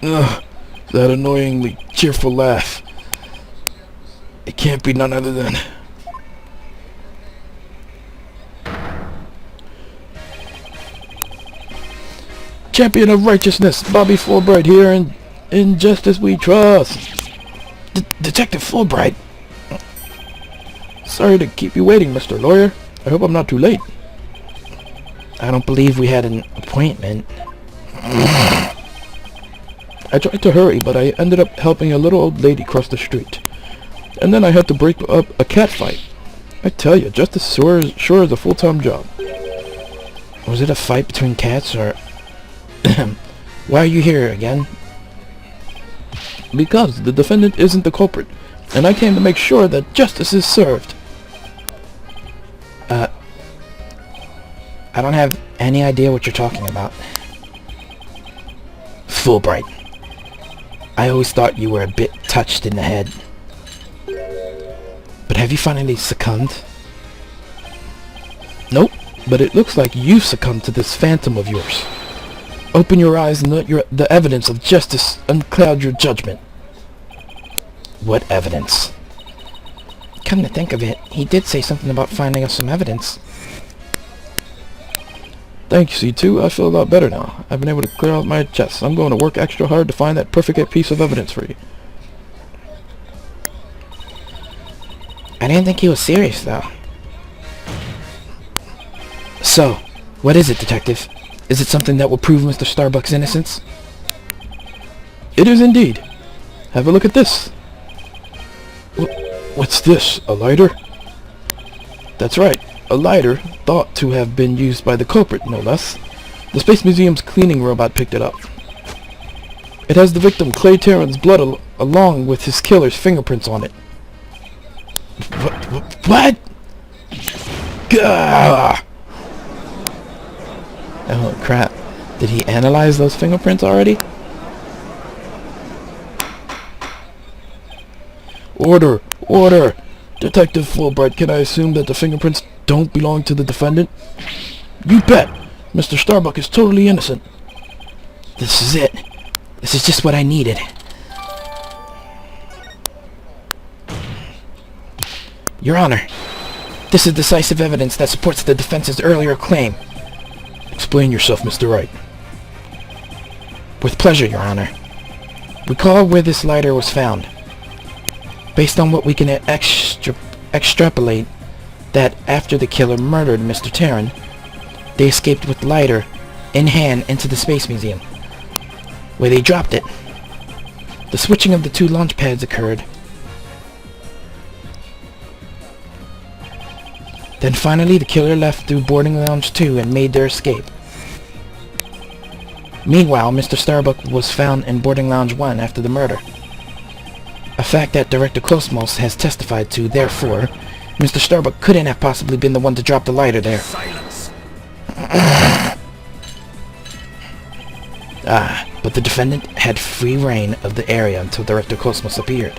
Ugh, that annoyingly cheerful laugh. It can't be none other than... Champion of Righteousness, Bobby Fulbright here, and in justice we trust. Detective Fulbright. Sorry to keep you waiting, Mr. Lawyer. I hope I'm not too late. I don't believe we had an appointment. I tried to hurry, but I ended up helping a little old lady cross the street. And then I had to break up a cat fight. I tell you, justice sure is a full-time job. Was it a fight between cats, or... Why are you here again? Because the defendant isn't the culprit, and I came to make sure that justice is served. I don't have any idea what you're talking about. Fulbright. I always thought you were a bit touched in the head. But have you finally succumbed? Nope, but it looks like you've succumbed to this phantom of yours. Open your eyes and let the evidence of justice uncloud your judgment. What evidence? Come to think of it, he did say something about finding us some evidence. Thank you, C2. I feel a lot better now. I've been able to clear out my chest. I'm going to work extra hard to find that perfect piece of evidence for you. I didn't think he was serious, though. So, what is it, Detective? Is it something that will prove Mr. Starbuck's innocence? It is indeed. Have a look at this. What's this? A lighter? That's right. A lighter thought to have been used by the culprit, no less. The Space Museum's cleaning robot picked it up. It has the victim Clay Terran's blood along with his killer's fingerprints on it. What? Gah! Oh, crap. Did he analyze those fingerprints already? Order! Order! Detective Fulbright, can I assume that the fingerprints don't belong to the defendant? You bet! Mr. Starbuck is totally innocent. This is it. This is just what I needed. Your Honor, this is decisive evidence that supports the defense's earlier claim. Explain yourself, Mr. Wright. With pleasure, Your Honor. Recall where this lighter was found. Based on what we can extrapolate, that after the killer murdered Mr. Terran, they escaped with the lighter in hand into the Space Museum, where they dropped it. The switching of the two launch pads occurred. Then finally the killer left through boarding lounge 2 and made their escape. Meanwhile, Mr. Starbuck was found in boarding lounge 1 after the murder. A fact that Director Cosmos has testified to, therefore, Mr. Starbuck couldn't have possibly been the one to drop the lighter there. Silence. But the defendant had free reign of the area until Director Cosmos appeared.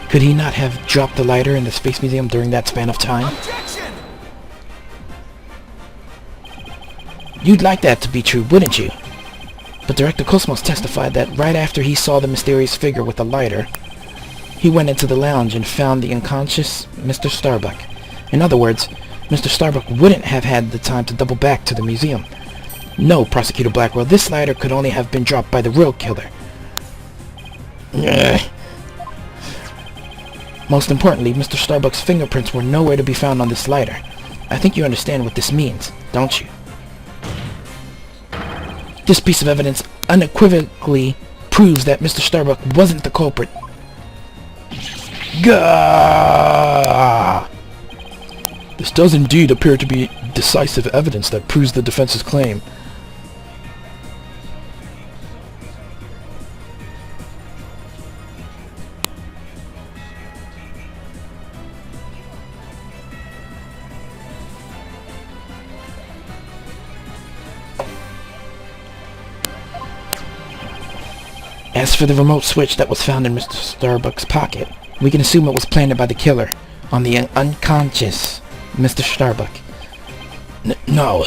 Could he not have dropped the lighter in the Space Museum during that span of time? Objection! You'd like that to be true, wouldn't you? But Director Cosmos testified that right after he saw the mysterious figure with the lighter, he went into the lounge and found the unconscious Mr. Starbuck. In other words, Mr. Starbuck wouldn't have had the time to double back to the museum. No, Prosecutor Blackwell, this lighter could only have been dropped by the real killer. Most importantly, Mr. Starbuck's fingerprints were nowhere to be found on this lighter. I think you understand what this means, don't you? This piece of evidence unequivocally proves that Mr. Starbuck wasn't the culprit. Gah! This does indeed appear to be decisive evidence that proves the defense's claim. As for the remote switch that was found in Mr. Starbuck's pocket, we can assume it was planted by the killer on the unconscious Mr. Starbuck. No,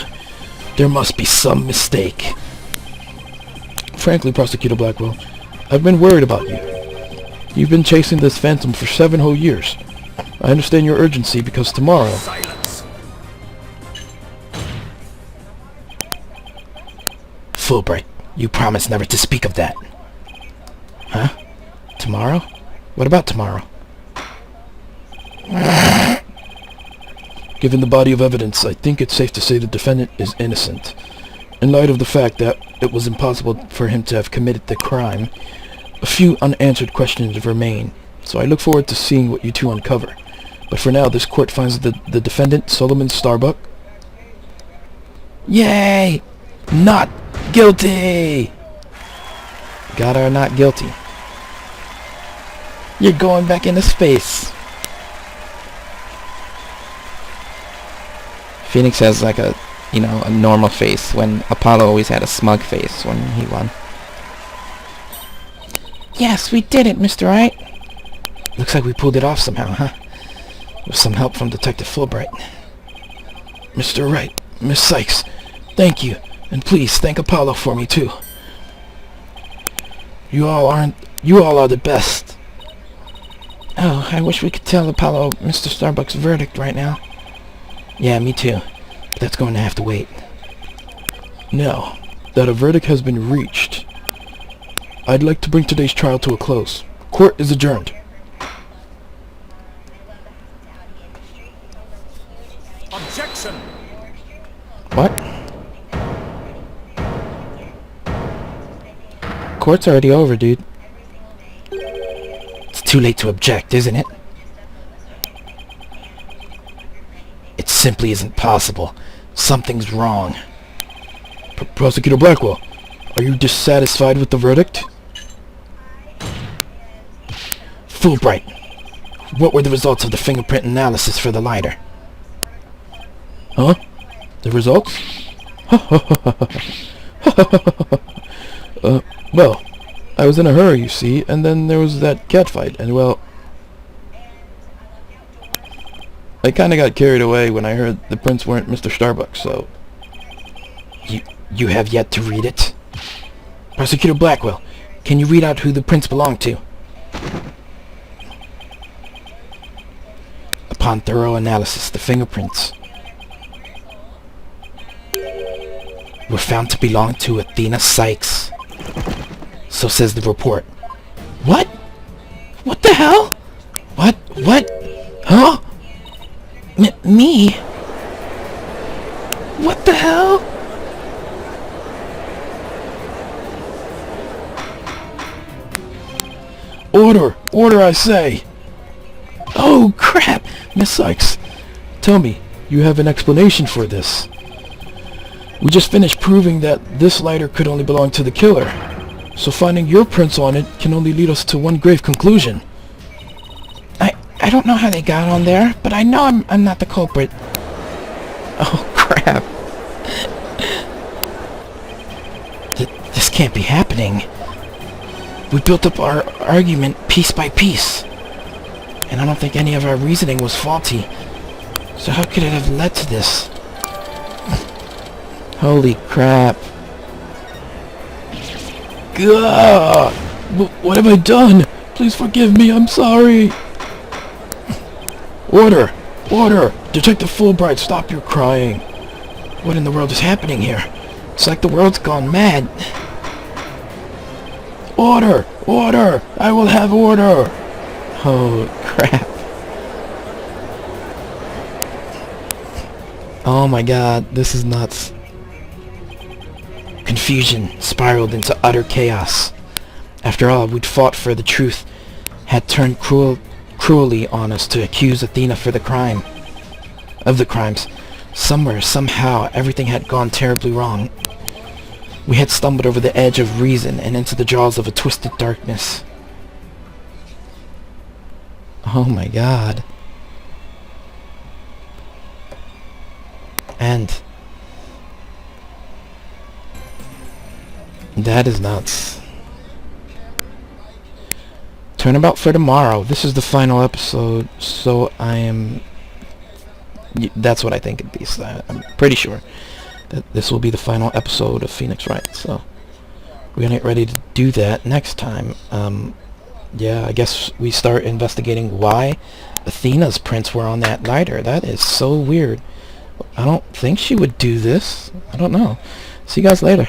there must be some mistake. Frankly, Prosecutor Blackwell, I've been worried about you. You've been chasing this phantom for 7 whole years. I understand your urgency because tomorrow... Silence. Fulbright, you promised never to speak of that. Huh? Tomorrow? What about tomorrow? Given the body of evidence, I think it's safe to say the defendant is innocent. In light of the fact that it was impossible for him to have committed the crime, a few unanswered questions remain, so I look forward to seeing what you two uncover. But for now, this court finds the defendant, Solomon Starbuck... Yay! Not guilty! Got her not guilty. You're going back into space. Phoenix has like a normal face, when Apollo always had a smug face when he won. Yes, we did it, Mr. Wright. Looks like we pulled it off somehow, huh? With some help from Detective Fulbright. Mr. Wright, Miss Sykes, thank you, and please thank Apollo for me too. You all are the best. Oh, I wish we could tell Apollo Mr. Starbuck's verdict right now. Yeah, me too. But that's going to have to wait. Now that a verdict has been reached, I'd like to bring today's trial to a close. Court is adjourned. Objection! What? Court's already over, dude. It's too late to object, isn't it? It simply isn't possible. Something's wrong. Prosecutor Blackwell, are you dissatisfied with the verdict? Fulbright, what were the results of the fingerprint analysis for the lighter? Huh? The results? Well, I was in a hurry, you see, and then there was that catfight, and well... I kinda got carried away when I heard the prints weren't Mr. Starbuck, so... You have yet to read it? Prosecutor Blackwell, can you read out who the prints belong to? Upon thorough analysis, the fingerprints were found to belong to Athena Sykes. So says the report. What? What the hell? What? What? Huh? Me? What the hell? Order! Order, I say! Oh, crap! Miss Sykes, tell me, you have an explanation for this. We just finished proving that this lighter could only belong to the killer. So finding your prints on it can only lead us to one grave conclusion. I don't know how they got on there, but I know I'm not the culprit. Oh, crap. This can't be happening. We built up our argument piece by piece, and I don't think any of our reasoning was faulty. So how could it have led to this? Holy crap. Gah! What have I done? Please forgive me, I'm sorry. Order! Order! Detective Fulbright, stop your crying. What in the world is happening here? It's like the world's gone mad. Order! Order! I will have order! Oh, crap. Oh my god, this is nuts. Confusion spiraled into utter chaos. After all, we'd fought for the truth, had turned cruelly on us to accuse Athena for the crimes. Somewhere, somehow, everything had gone terribly wrong. We had stumbled over the edge of reason and into the jaws of a twisted darkness. Oh my god. And that is nuts. Turnabout for tomorrow. This is the final episode, so that's what I think it'd be. So I'm pretty sure that this will be the final episode of Phoenix Wright. So we're gonna get ready to do that next time. Yeah, I guess we start investigating why Athena's prints were on that lighter. That is so weird. I don't think she would do this. I don't know. See you guys later.